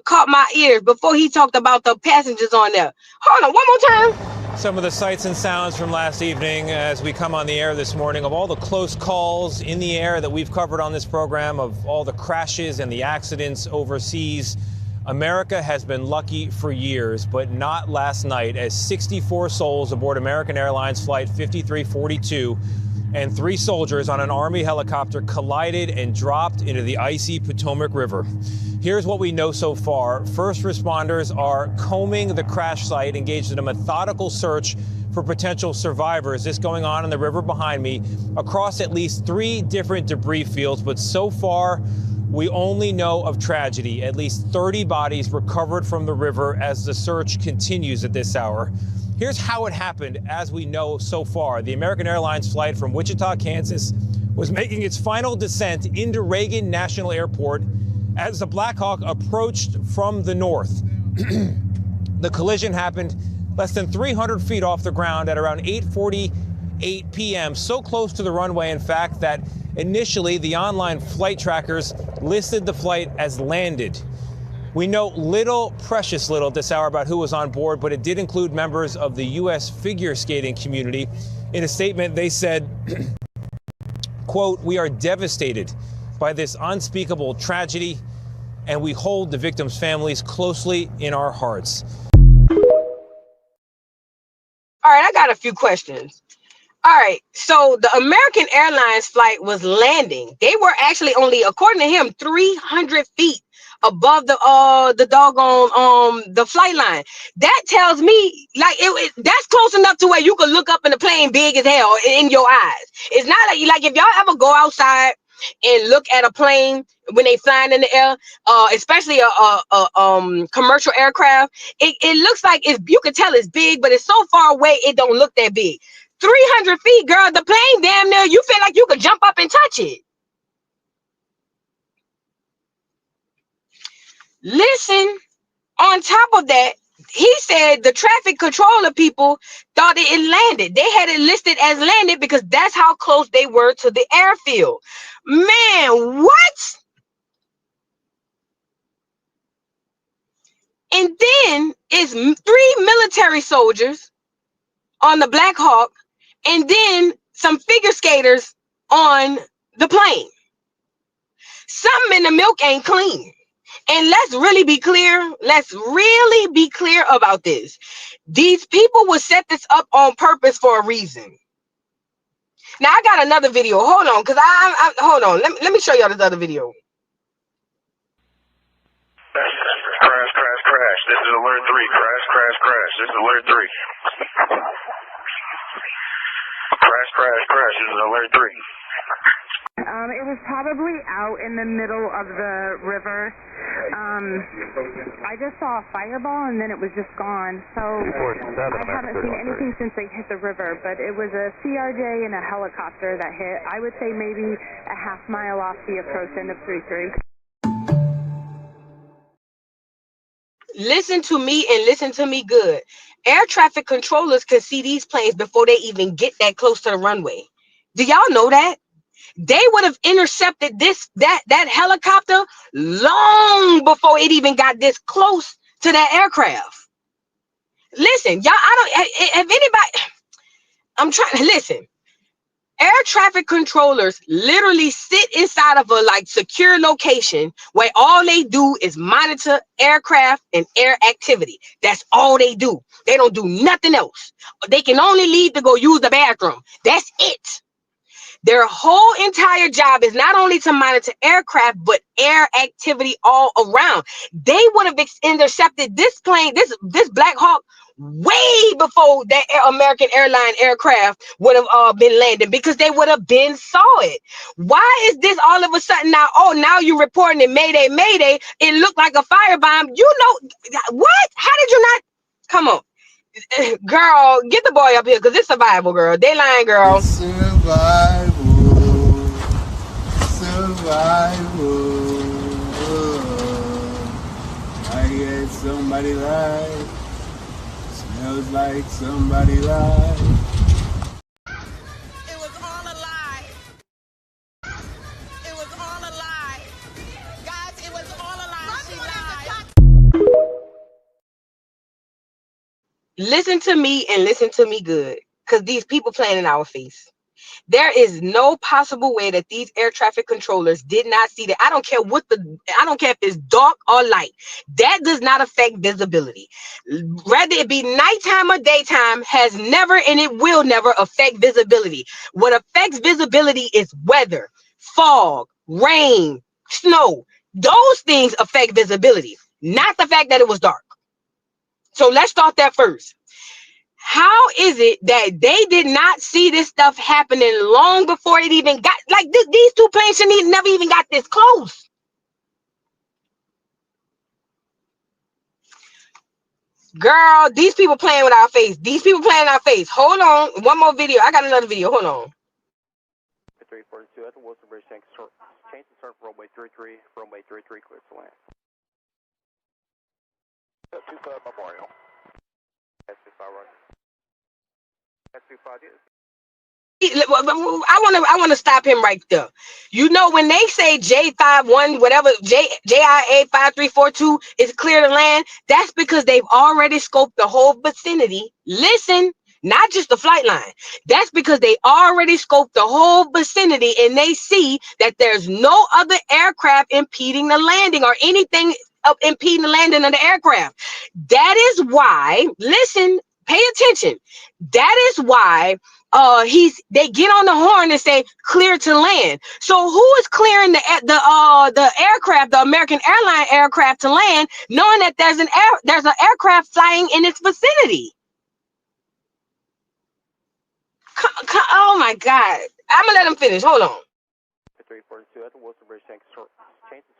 caught my ears before he talked about the passengers on there. Hold on, one more time. Some of the sights and sounds from last evening as we come on the air this morning of all the close calls in the air that we've covered on this program, of all the crashes and the accidents overseas. America has been lucky for years, but not last night, as 64 souls aboard American Airlines Flight 5342 and 3 soldiers on an Army helicopter collided and dropped into the icy Potomac River. Here's what we know so far. First responders are combing the crash site, engaged in a methodical search for potential survivors. This going on in the river behind me across at least 3 different debris fields, but so far we only know of tragedy. At least 30 bodies recovered from the river as the search continues at this hour. Here's how it happened as we know so far. The American Airlines flight from Wichita, Kansas was making its final descent into Reagan National Airport as the Black Hawk approached from the north. The collision happened less than 300 feet off the ground at around 8:48 p.m., so close to the runway, in fact, that initially the online flight trackers listed the flight as landed. We know precious little this hour about who was on board, but it did include members of the U.S. figure skating community. In a statement, they said, quote, "We are devastated by this unspeakable tragedy, and we hold the victims' families closely in our hearts." All right, I got a few questions. All right, so the American Airlines flight was landing. They were actually only, according to him, 300 feet above the doggone the flight line. That tells me like that's close enough to where you could look up in the plane big as hell in your eyes. It's not like if y'all ever go outside and look at a plane when they flying in the air, especially a commercial aircraft, it looks like you can tell it's big, but it's so far away it don't look that big. 300 feet, girl, the plane damn near, you feel like you could jump up and touch it. Listen, on top of that, he said the traffic controller people thought it landed. They had it listed as landed because that's how close they were to the airfield. Man, what? And then it's 3 military soldiers on the Black Hawk, and then some figure skaters on the plane. Something in the milk ain't clean. And let's really be clear. Let's really be clear about this. These people will set this up on purpose for a reason. Now I got another video. Hold on, because hold on. Let me show y'all this other video. Crash, crash, crash. This is alert 3. Crash, crash, crash. This is alert 3. Crash, crash, crash. This is alert 3. It was probably out in the middle of the river. I just saw a fireball and then it was just gone. So I haven't seen anything since they hit the river, but it was a CRJ and a helicopter that hit. I would say maybe a half mile off the approach end of 3-3. Listen to me and listen to me good. Air traffic controllers can see these planes before they even get that close to the runway. Do y'all know that? They would have intercepted that helicopter long before it even got this close to that aircraft. Listen, y'all, if anybody, I'm trying to listen. Air traffic controllers literally sit inside of a secure location where all they do is monitor aircraft and air activity. That's all they do. They don't do nothing else. They can only leave to go use the bathroom. That's it. Their whole entire job is not only to monitor aircraft, but air activity all around. They would have intercepted this plane, this Black Hawk, way before that American airline aircraft would have been landing, because they would have been saw it. Why is this all of a sudden now? Oh, now you're reporting it, Mayday, Mayday. It looked like a firebomb. You know what? How did you not? Come on. Girl, get the boy up here, because it's survival, girl. They lying, girl. Survival. I get somebody live. Smells like somebody live. It was all a lie. It was all a lie. Guys, it was all a lie. She lied. Listen to me and listen to me good, because these people playing in our face. There is no possible way that these air traffic controllers did not see that. I don't care if it's dark or light. That does not affect visibility. Whether it be nighttime or daytime has never and it will never affect visibility. What affects visibility is weather, fog, rain, snow. Those things affect visibility, not the fact that it was dark. So let's start that first. How is it that they did not see this stuff happening long before it even got, these two planes shouldn't never even got this close? Girl, these people playing with our face. These people playing in our face. Hold on. One more video. I got another video. Hold on. 342 at the Wilson Bridge, change to start runway 33, runway 33, clear to land. 25 Memorial. S25 run. S25 I want to stop him right there. You know, when they say J51, whatever, JIA 5342 is clear to land, that's because they've already scoped the whole vicinity. Listen, not just the flight line. That's because they already scoped the whole vicinity and they see that there's no other aircraft impeding the landing or anything impeding the landing of the aircraft. That is why, listen, pay attention. That is why they get on the horn and say clear to land. So who is clearing the aircraft, the American airline aircraft, to land, knowing that there's an aircraft flying in its vicinity? Oh my God. I'm gonna let him finish. Hold on. 342 at the Wilson Bridge, change to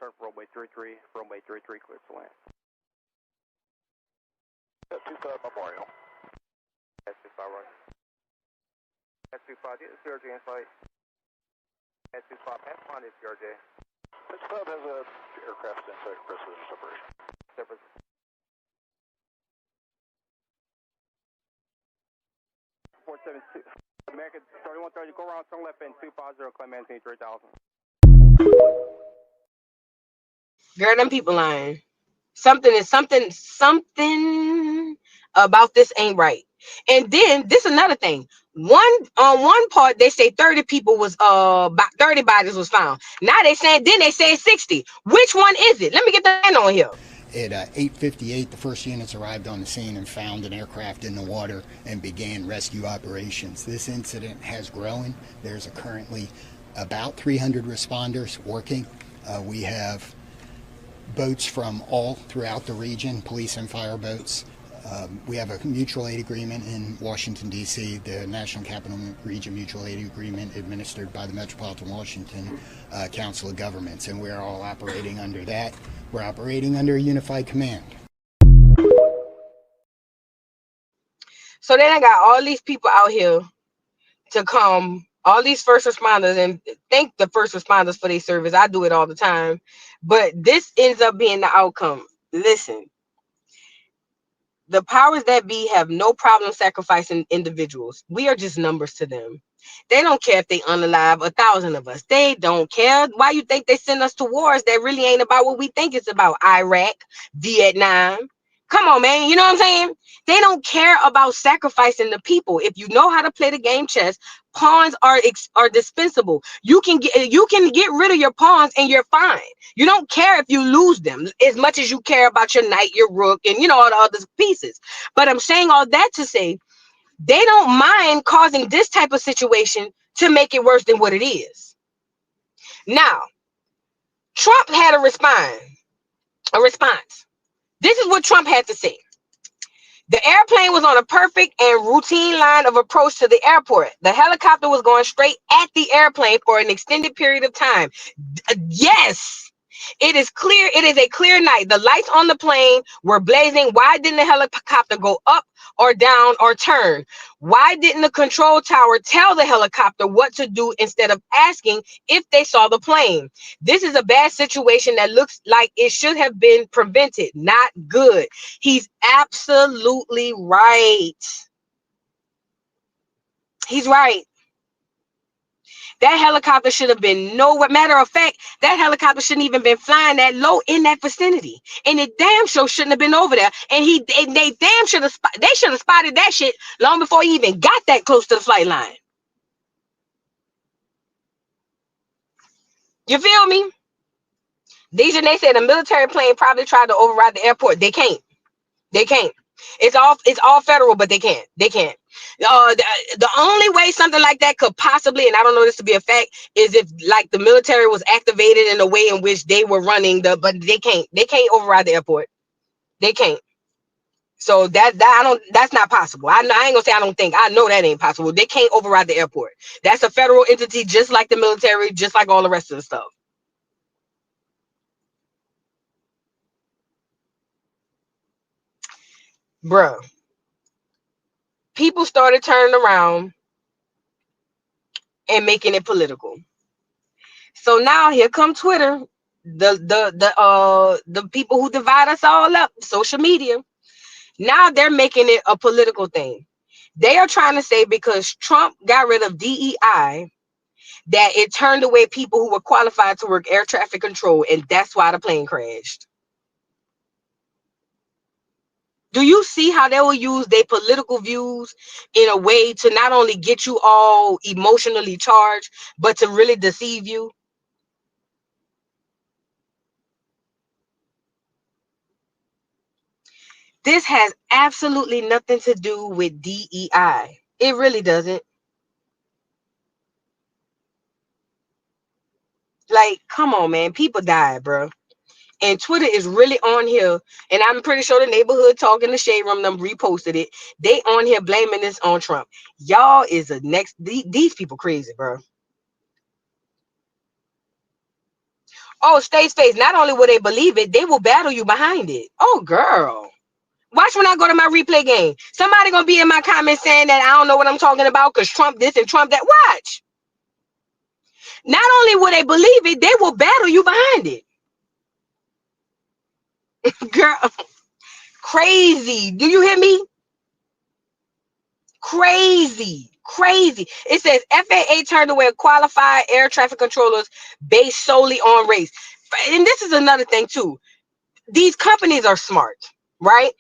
start runway 33, runway 33, clear to land. 25 Memorial. S25 run. S25, CRJ in sight. S25, pass on is CRJ. S25 has a aircraft in sight, precision separation. Separation. 472. American 3130, go around turn left in 250, claim maintain 3000. Girl, them people lying. Something about this ain't right. And then this another thing. On one part they say 30 people was about 30 bodies was found. Now they saying 60. Which one is it? Let me get the hand on here. At 8:58, the first units arrived on the scene and found an aircraft in the water and began rescue operations. This incident has grown. There's currently about 300 responders working. We have boats from all throughout the region, police and fire boats, We have a mutual aid agreement in Washington, D.C., the National Capital Region Mutual Aid Agreement administered by the Metropolitan Washington Council of Governments, and we're all operating under that. We're operating under a unified command. So then I got all these people out here to come, all these first responders, and thank the first responders for their service. I do it all the time. But this ends up being the outcome. Listen, the powers that be have no problem sacrificing individuals. We are just numbers to them. They don't care if they unalive 1,000 of us. They don't care. Why you think they send us to wars that really ain't about what we think it's about? Iraq, Vietnam. Come on, man. You know what I'm saying? They don't care about sacrificing the people. If you know how to play the game chess, pawns are dispensable. You can get rid of your pawns and you're fine. You don't care if you lose them as much as you care about your knight, your rook, and all the other pieces. But I'm saying all that to say they don't mind causing this type of situation to make it worse than what it is. Now, Trump had a response. This is what Trump had to say. The airplane was on a perfect and routine line of approach to the airport. The helicopter was going straight at the airplane for an extended period of time. Yes. It is clear. It is a clear night. The lights on the plane were blazing. Why didn't the helicopter go up or down or turn? Why didn't the control tower tell the helicopter what to do instead of asking if they saw the plane? This is a bad situation that looks like it should have been prevented. Not good. He's absolutely right. He's right. That helicopter should have been nowhere. Matter of fact, that helicopter shouldn't even been flying that low in that vicinity, and it damn sure shouldn't have been over there. And they damn should have spotted that shit long before he even got that close to the flight line. You feel me? They said a military plane probably tried to override the airport. They can't. They can't. It's all federal, but they can't. They can't. The only way something like that could possibly, and I don't know this to be a fact, is if like the military was activated in a way in which they were running but they can't override the airport. They can't. So that's not possible. I ain't gonna say I don't think. I know that ain't possible. They can't override the airport. That's a federal entity, just like the military, just like all the rest of the stuff. Bruh. People started turning around and making it political. So now here come Twitter, the people who divide us all up, social media. Now they're making it a political thing. They are trying to say because Trump got rid of DEI, that it turned away people who were qualified to work air traffic control, and that's why the plane crashed. Do you see how they will use their political views in a way to not only get you all emotionally charged, but to really deceive you? This has absolutely nothing to do with DEI. It really doesn't. Like, come on, man. People die, bro. And Twitter is really on here. And I'm pretty sure the neighborhood talk in the shade room, them reposted it. They on here blaming this on Trump. Y'all is the next. These people crazy, bro. Oh, stay space. Not only will they believe it, they will battle you behind it. Oh, girl. Watch when I go to my replay game. Somebody gonna be in my comments saying that I don't know what I'm talking about because Trump this and Trump that. Watch. Not only will they believe it, they will battle you behind it. Girl, crazy. Do you hear me? Crazy. It says FAA turned away qualified air traffic controllers based solely on race. And this is another thing too. These companies are smart, right?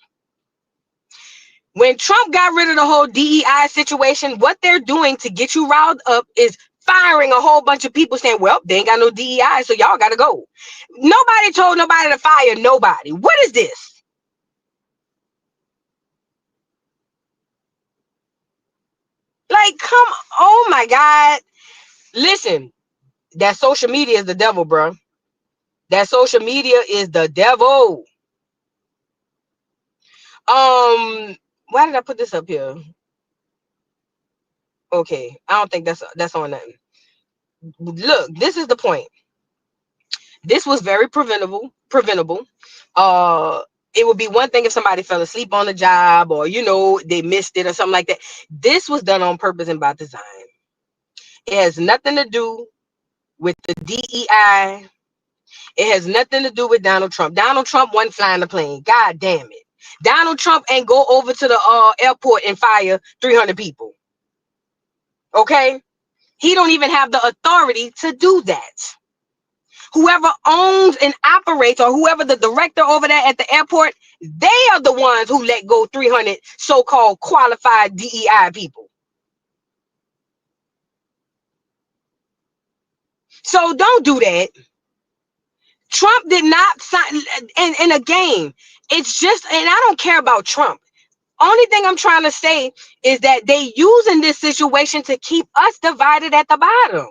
When Trump got rid of the whole DEI situation, what they're doing to get you riled up is firing a whole bunch of people saying, well, they ain't got no DEI, so y'all got to go. Nobody told nobody to fire nobody. What is this? Like, oh my God. Listen, that social media is the devil, bro. That social media is the devil. Why did I put this up here? Okay, I don't think that's on nothing. Look, this is the point. This was very preventable. It would be one thing if somebody fell asleep on the job, or they missed it or something like that. This was done on purpose and by design. It has nothing to do with the DEI. It has nothing to do with Donald Trump. Donald Trump wasn't flying the plane. God damn it. Donald Trump ain't go over to the airport and fire 300 people. Okay? He don't even have the authority to do that. Whoever owns and operates, or whoever the director over there at the airport, they are the ones who let go 300 so-called qualified DEI people. So don't do that. Trump did not sign in a game. It's just, and I don't care about Trump. Only thing I'm trying to say is that they using this situation to keep us divided at the bottom.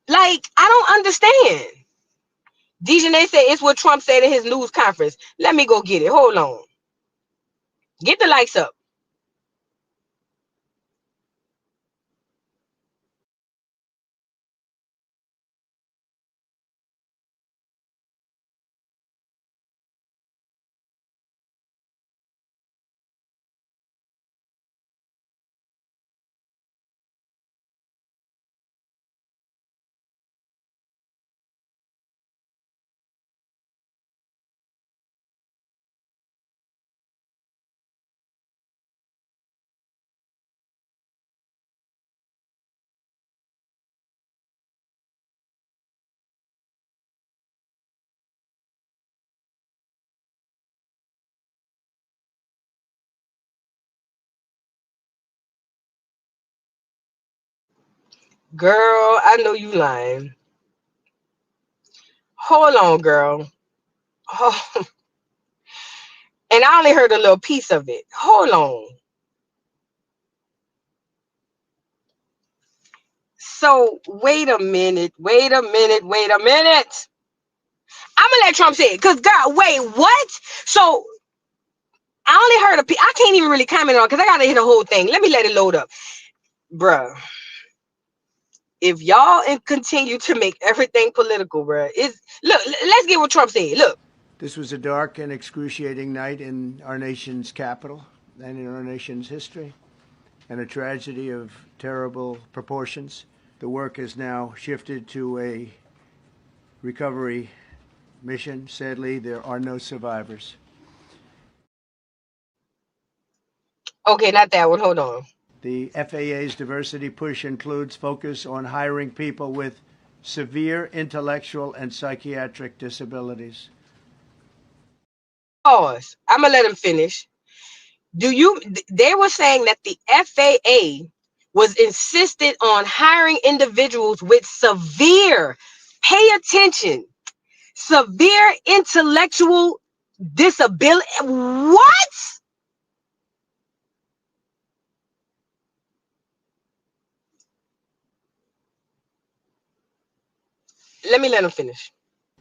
Like, I don't understand. Dejanay said it's what Trump said in his news conference. Let me go get it. Hold on. Get the likes up. Girl, I know you lying. Hold on, girl. Oh. And I only heard a little piece of it. Hold on. So wait a minute. I'm gonna let Trump say it. Because God, wait, what? So I only heard a piece. I can't even really comment on it because I gotta hit the whole thing. Let me let it load up. Bruh. If y'all continue to make everything political, bruh, look, let's get what Trump said. Look. This was a dark and excruciating night in our nation's capital and in our nation's history, and a tragedy of terrible proportions. The work has now shifted to a recovery mission. Sadly, there are no survivors. Okay, not that one. Hold on. The FAA's diversity push includes focus on hiring people with severe intellectual and psychiatric disabilities. Pause. I'm gonna let him finish. They were saying that the FAA was insistent on hiring individuals with severe, pay attention, severe intellectual disability. What? Let me let him finish.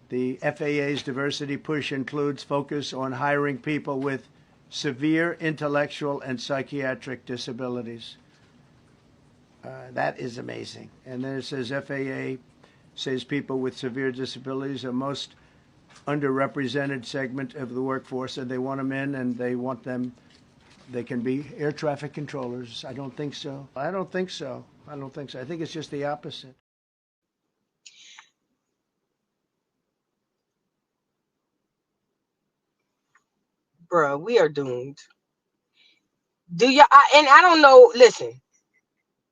The FAA's diversity push includes focus on hiring people with severe intellectual and psychiatric disabilities. That is amazing. And then it says FAA says people with severe disabilities are most underrepresented segment of the workforce, and they want them in, and they want them, they can be air traffic controllers. I don't think so. I think it's just the opposite. Bruh, we are doomed. I don't know, listen,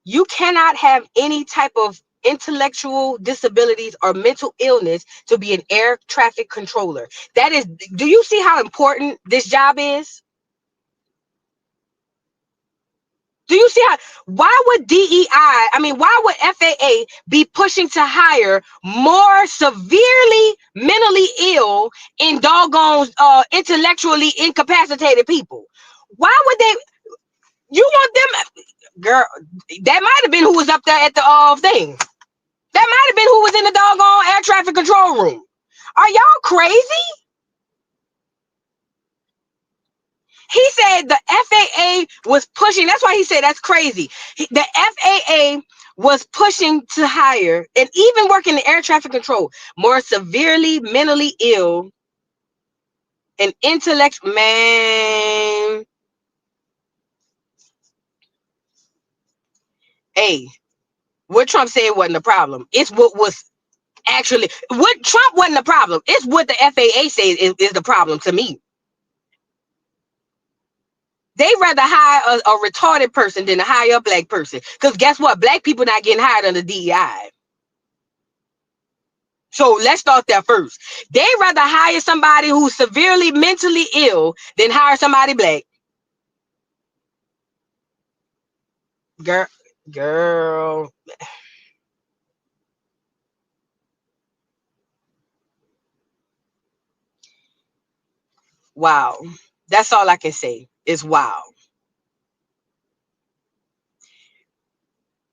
you cannot have any type of intellectual disabilities or mental illness to be an air traffic controller. That is, do you see how important this job is? Do you see why would why would FAA be pushing to hire more severely mentally ill and doggone intellectually incapacitated people? Why would they? You want them, girl? That might have been who was up there at the thing. That might have been who was in the doggone air traffic control room. Are y'all crazy? He said the FAA was pushing. That's why he said that's crazy. The FAA was pushing to hire and even work in the air traffic control more severely mentally ill and intellect. Man, hey, what Trump said wasn't the problem. It's what was actually what Trump wasn't the problem. It's what the FAA says is the problem to me. They rather hire a retarded person than to hire a black person. Because guess what? Black people not getting hired under DEI. So let's start there first. They rather hire somebody who's severely mentally ill than hire somebody black. Girl. Wow. That's all I can say is wow.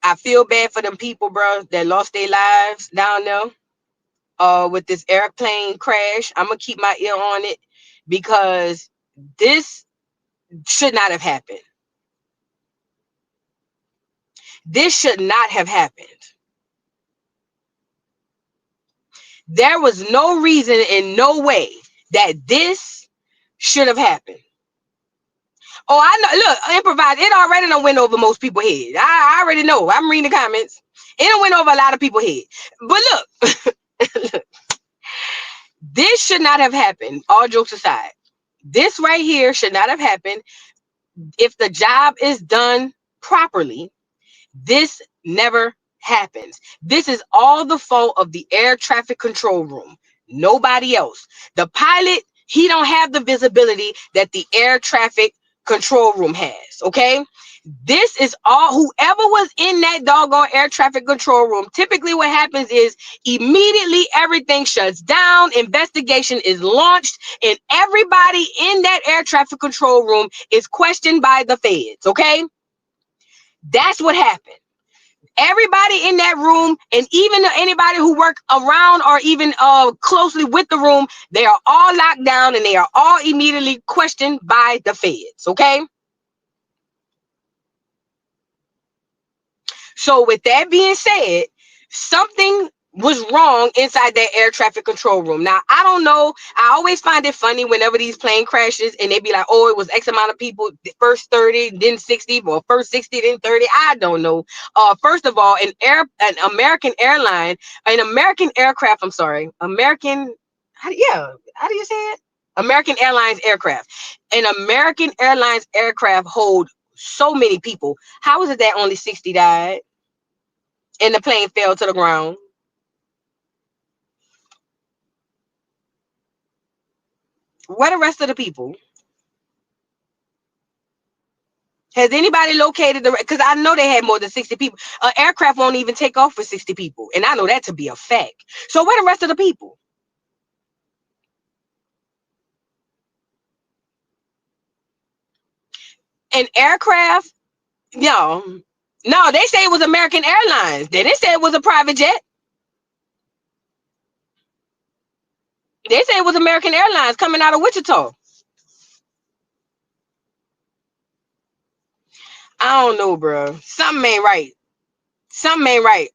I feel bad for them people, bro, that lost their lives down there with this airplane crash. I'm going to keep my ear on it because this should not have happened. This should not have happened. There was no reason in no way that this should have happened. Oh, I know. Look, improvise. It already done went over most people's head. I already know. I'm reading the comments. It done went over a lot of people's head. But look, look, this should not have happened. All jokes aside, this right here should not have happened. If the job is done properly, this never happens. This is all the fault of the air traffic control room. Nobody else. The pilot, he don't have the visibility that the air traffic control room has. Okay, this is all whoever was in that doggone air traffic control room. Typically what happens is immediately everything shuts down, investigation is launched, and everybody in that air traffic control room is questioned by the feds. Okay, that's what happened. Everybody in that room, and even anybody who work around or even closely with the room, they are all locked down and they are all immediately questioned by the feds. Okay, so with that being said, something was wrong inside that air traffic control room. Now, I don't know. I always find it funny whenever these plane crashes and they be like, oh, it was X amount of people, first 30, then 60, or first 60, then 30. I don't know. First of all, an American airline, an American aircraft, I'm sorry, American, how do you say it? American Airlines aircraft. An American Airlines aircraft hold so many people. How is it that only 60 died and the plane fell to the ground? Where the rest of the people? Has anybody located the? Because I know they had more than 60 people. An aircraft won't even take off for 60 people, and I know that to be a fact. So where the rest of the people? An aircraft? No, they say it was American Airlines. They didn't say it was a private jet. They say it was American Airlines coming out of Wichita. I don't know, bro. Something ain't right. Something ain't right.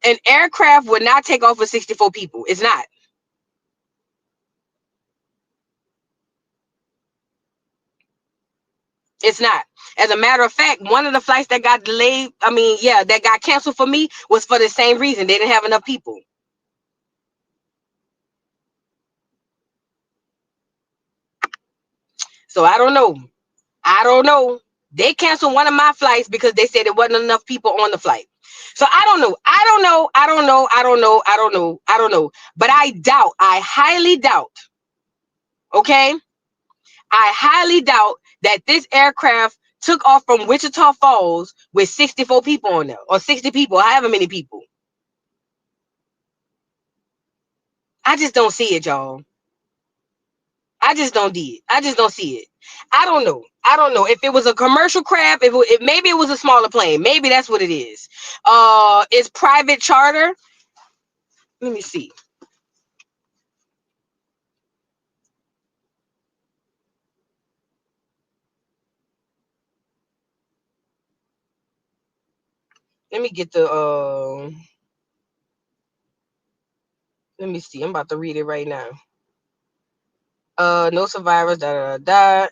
An aircraft would not take off for 64 people. It's not. It's not. As a matter of fact, one of the flights that got delayed, that got canceled for me was for the same reason. They didn't have enough people. So I don't know. They canceled one of my flights because they said there wasn't enough people on the flight. So I don't know. But I highly doubt, okay? I highly doubt that this aircraft took off from Wichita Falls with 64 people on there, or 60 people, however many people. I just don't see it, y'all. I just don't see it. I don't know. If it was a commercial craft, if maybe it was a smaller plane. Maybe that's what it is. It's private charter. Let me see. Let me get the let me see. I'm about to read it right now. No survivors,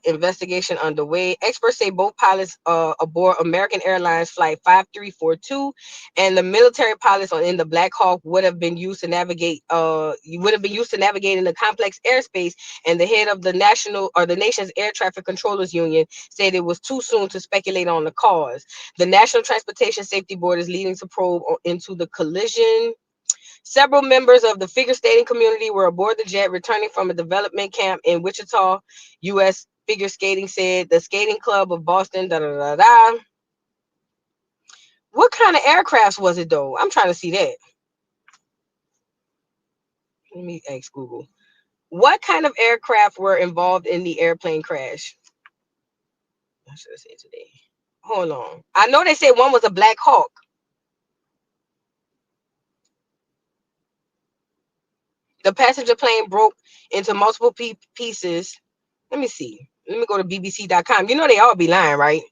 investigation underway. Experts say both pilots aboard American Airlines flight 5342 and the military pilots in the Black Hawk would have been used to navigate in the complex airspace, and the head of the nation's air traffic controllers union said it was too soon to speculate on the cause. The National Transportation Safety Board is leading to probe into the collision. Several members of the figure skating community were aboard the jet returning from a development camp in Wichita, U.S. Figure skating said the skating club of Boston. What kind of aircrafts was it though? I'm trying to see that. Let me ask Google. What kind of aircraft were involved in the airplane crash? I should have said today. Hold on. I know they said one was a Black Hawk. The passenger plane broke into multiple pieces. Let me see. Let me go to BBC.com. You know they all be lying, right?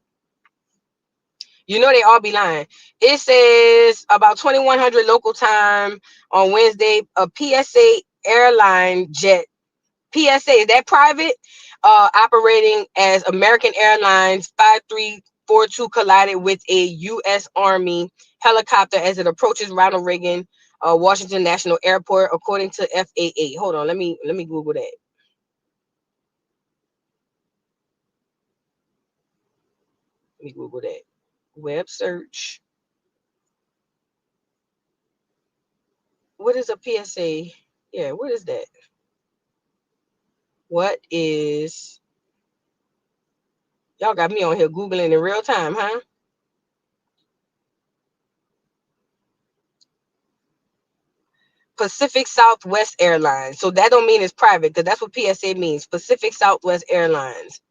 You know they all be lying. It says about 2100 local time on Wednesday, a PSA airline jet. PSA, is that private? Operating as American Airlines 5342 collided with a U.S. Army helicopter as it approaches Ronald Reagan Washington National Airport, according to FAA. Hold on, let me Google that. Let me Google that. Web search. What is a PSA? Yeah, what is that? What is... Y'all got me on here Googling in real time, huh? Pacific Southwest Airlines. So that don't mean it's private, because that's what PSA means. Pacific Southwest Airlines.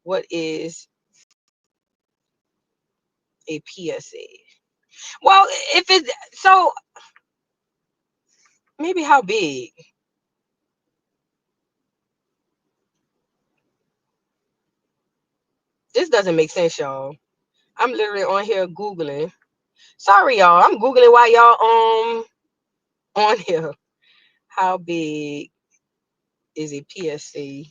What is a PSA? Well, if it's so, maybe how big? This doesn't make sense, y'all. I'm literally on here Googling. Sorry, y'all. I'm Googling while y'all on here. How big is a PSA?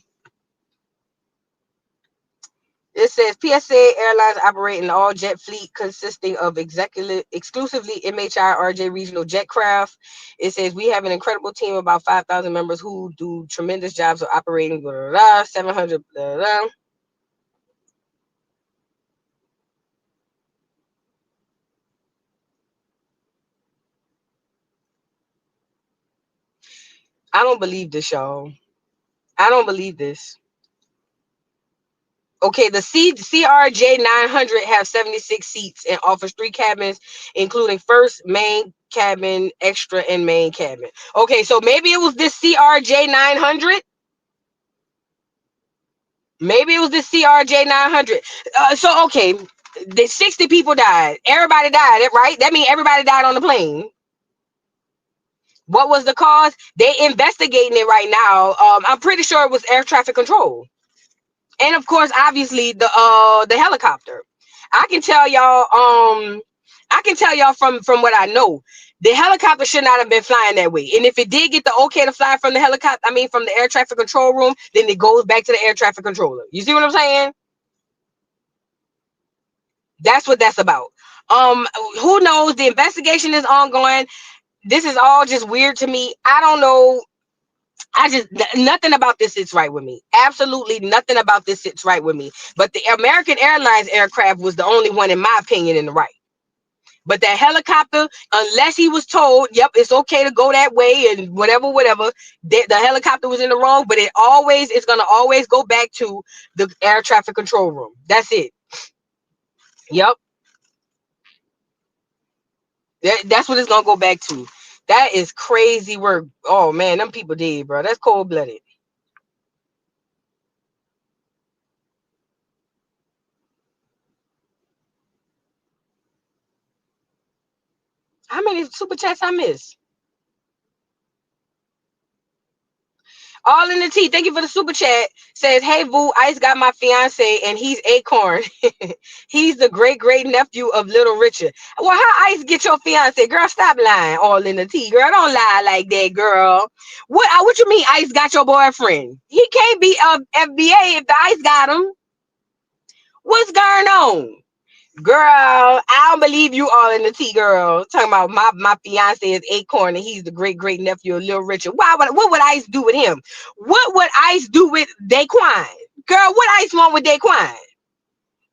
It says PSA Airlines operate an all-jet fleet consisting of exclusively MHI RJ regional jet craft. It says we have an incredible team of about 5,000 members who do tremendous jobs of operating 700. I don't believe this, y'all. I don't believe this. Okay, the CRJ 900 have 76 seats and offers 3 cabins, including first, main cabin, extra, and main cabin. Okay, so maybe it was this CRJ 900. Maybe it was the CRJ 900. So, okay, the 60 people died. Everybody died, right? That means everybody died on the plane. What was the cause? They investigating it right now. I'm pretty sure it was air traffic control. And of course, obviously, the helicopter. I can tell y'all from what I know, the helicopter should not have been flying that way. And if it did get the okay to fly from the helicopter, from the air traffic control room, then it goes back to the air traffic controller. You see what I'm saying? That's what that's about. Who knows? The investigation is ongoing. This is all just weird to me. I don't know. Nothing about this sits right with me. Absolutely nothing about this sits right with me. But the American Airlines aircraft was the only one, in my opinion, in the right. But that helicopter, unless he was told, yep, it's okay to go that way and whatever, the helicopter was in the wrong. But it's gonna always go back to the air traffic control room. That's it. Yep. That's what it's gonna go back to. That is crazy work. Oh man, them people did, bro. That's cold-blooded. How many super chats I missed? All in the tea. Thank you for the super chat. Says, hey, boo, Ice got my fiance and he's Acorn. He's the great nephew of Little Richard. Well, how Ice get your fiance? Girl, stop lying. All in the tea. Girl, don't lie like that, girl. What you mean Ice got your boyfriend? He can't be FBA if the Ice got him. What's going on? Girl, I don't believe you all in the tea, girl. Talking about my fiance is Acorn and he's the great nephew of Little Richard. What would Ice do with him? What would Ice do with Daquan? Girl, what Ice want with Daquan?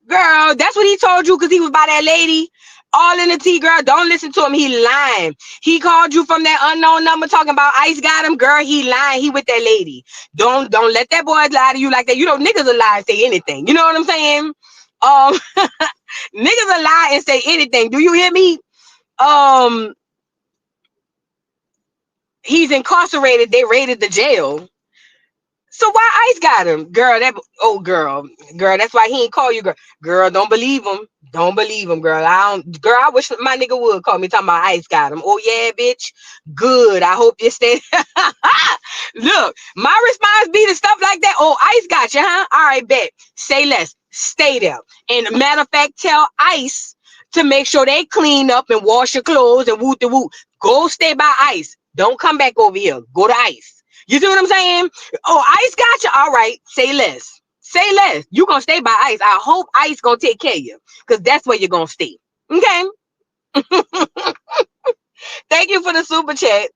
Girl, that's what he told you because he was by that lady. All in the tea, girl. Don't listen to him. He lying. He called you from that unknown number talking about Ice got him. Girl, he lying. He with that lady. Don't let that boy lie to you like that. You know, niggas will lie and say anything. You know what I'm saying? Niggas will lie and say anything. Do you hear me? He's incarcerated. They raided the jail. So why Ice got him? Girl, girl, that's why he ain't call you, girl. Girl, don't believe him. Don't believe him, girl. I wish my nigga would call me talking about Ice got him. Oh yeah, bitch. Good. I hope you stay. Look, my response be to stuff like that. Oh, Ice got you, huh? All right, bet. Say less. Stay there. And matter of fact, tell Ice to make sure they clean up and wash your clothes and woot the woot. Go stay by Ice. Don't come back over here. Go to Ice. You see what I'm saying? Oh, Ice got you. All right. Say less. Say less. You gonna stay by Ice. I hope Ice gonna take care of you. Because that's where you're gonna stay. Okay. Thank you for the super chat.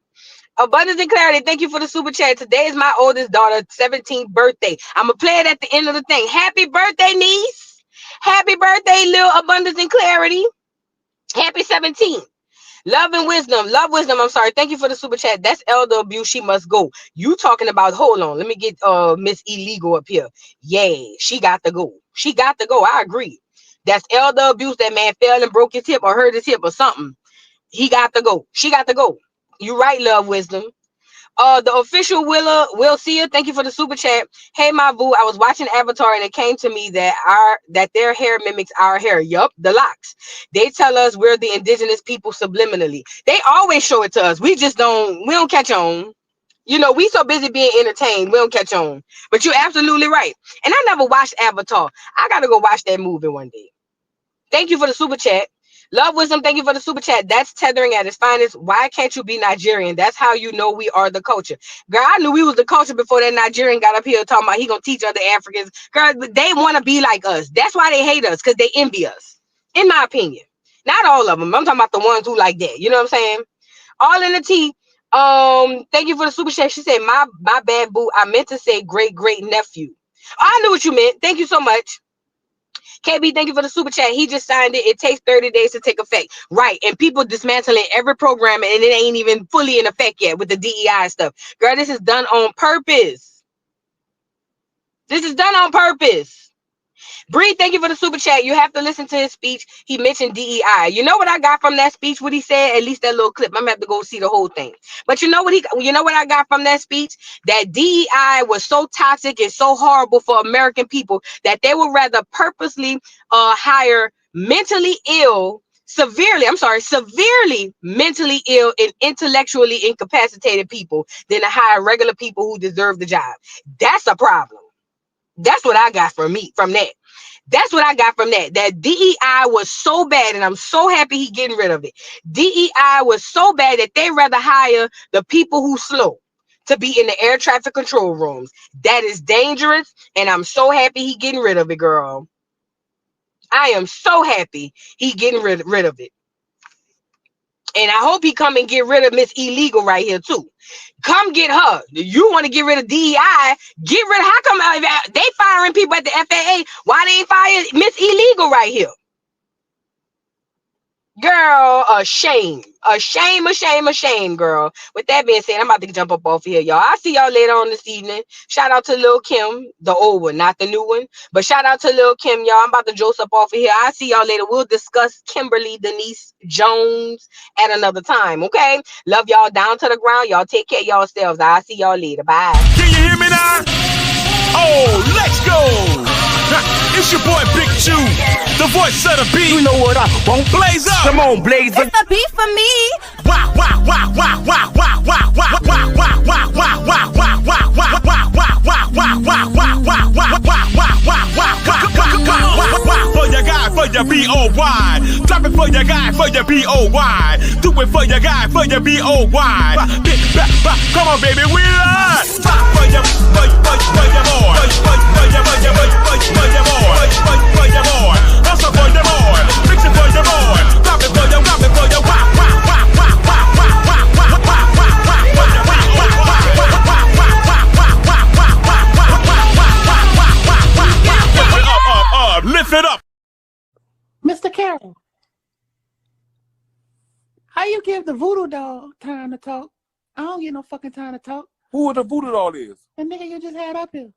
Abundance and clarity. Thank you for the super chat. Today is my oldest daughter's 17th birthday. I'm gonna play it at the end of the thing. Happy birthday, niece. Happy birthday, little abundance and clarity. Happy 17th. Love and wisdom. Love wisdom. I'm sorry. Thank you for the super chat. That's elder abuse. She must go. You talking about, hold on. Let me get Miss Illegal up here. Yay. She got to go. She got to go. I agree. That's elder abuse. That man fell and broke his hip or hurt his hip or something. He got to go. She got to go. You right, love wisdom. The official Will see you. Thank you for the super chat. Hey, my boo, I was watching Avatar and it came to me that their hair mimics our hair. Yup, the locks. They tell us we're the indigenous people subliminally. They always show it to us. We don't catch on. You know, we so busy being entertained, we don't catch on. But you're absolutely right. And I never watched Avatar. I gotta go watch that movie one day. Thank you for the super chat. Love wisdom, thank you for the super chat. That's tethering at its finest. Why can't you be Nigerian? That's how you know we are the culture. Girl, I knew we was the culture before that Nigerian got up here talking about he gonna teach other Africans. Girl, they want to be like us. That's why they hate us, because they envy us. In my opinion. Not all of them. I'm talking about the ones who like that. You know what I'm saying? All in the tea. Thank you for the super chat. She said, my bad, boo. I meant to say great nephew. I knew what you meant. Thank you so much. KB, thank you for the super chat. He just signed it. It takes 30 days to take effect. Right. And people dismantling every program and it ain't even fully in effect yet with the DEI stuff. Girl, this is done on purpose. This is done on purpose. Bree, thank you for the super chat. You have to listen to his speech. He mentioned DEI. You know what I got from that speech? What he said? At least that little clip. I'm gonna have to go see the whole thing. But you know what I got from that speech? That DEI was so toxic and so horrible for American people that they would rather purposely hire severely mentally ill and intellectually incapacitated people than to hire regular people who deserve the job. That's a problem. That's what I got from that. That's what I got from that. That DEI was so bad, and I'm so happy he getting rid of it. DEI was so bad that they rather hire the people who slow to be in the air traffic control rooms. That is dangerous, and I'm so happy he getting rid of it, girl. I am so happy he getting rid of it. And I hope he come and get rid of Miss Illegal right here too. Come get her. You want to get rid of DEI? Get rid of. How come they firing people at the FAA? Why they ain't fire Miss Illegal right here? Girl, a shame, girl. With that being said, I'm about to jump up off here, y'all. I'll see y'all later on this evening. Shout out to Lil Kim, the old one, not the new one. But shout out to Lil Kim, y'all. I'm about to Joce up off of here. I'll see y'all later. We'll discuss Kimberly Denise Jones at another time, okay? Love y'all down to the ground. Y'all take care of yourselves. I'll see y'all later. Bye. Can you hear me now? Oh, let's go. It's your boy Big Chew, the voice of the beat. You know what I want? Blaze up. Come on, blaze up. It's the beat for me. Wow, wow, wow, wow, wow, wow, wow, wow, wow, wow, wow, wow, wow, wow, wow, wow, wow, for your guy, for your B-O-Y. Drop it for your guy, for your B-O-Y. Do it for your guy, for your B-O-Y. Come on, baby, we live. For your boy. For your boy. Also for your boy. Fix it for your boy. Drop it for your, lift it up. Mr. Carroll, how you give the voodoo doll time to talk? I don't get no fucking time to talk. Who the voodoo doll is? The nigga you just had up here.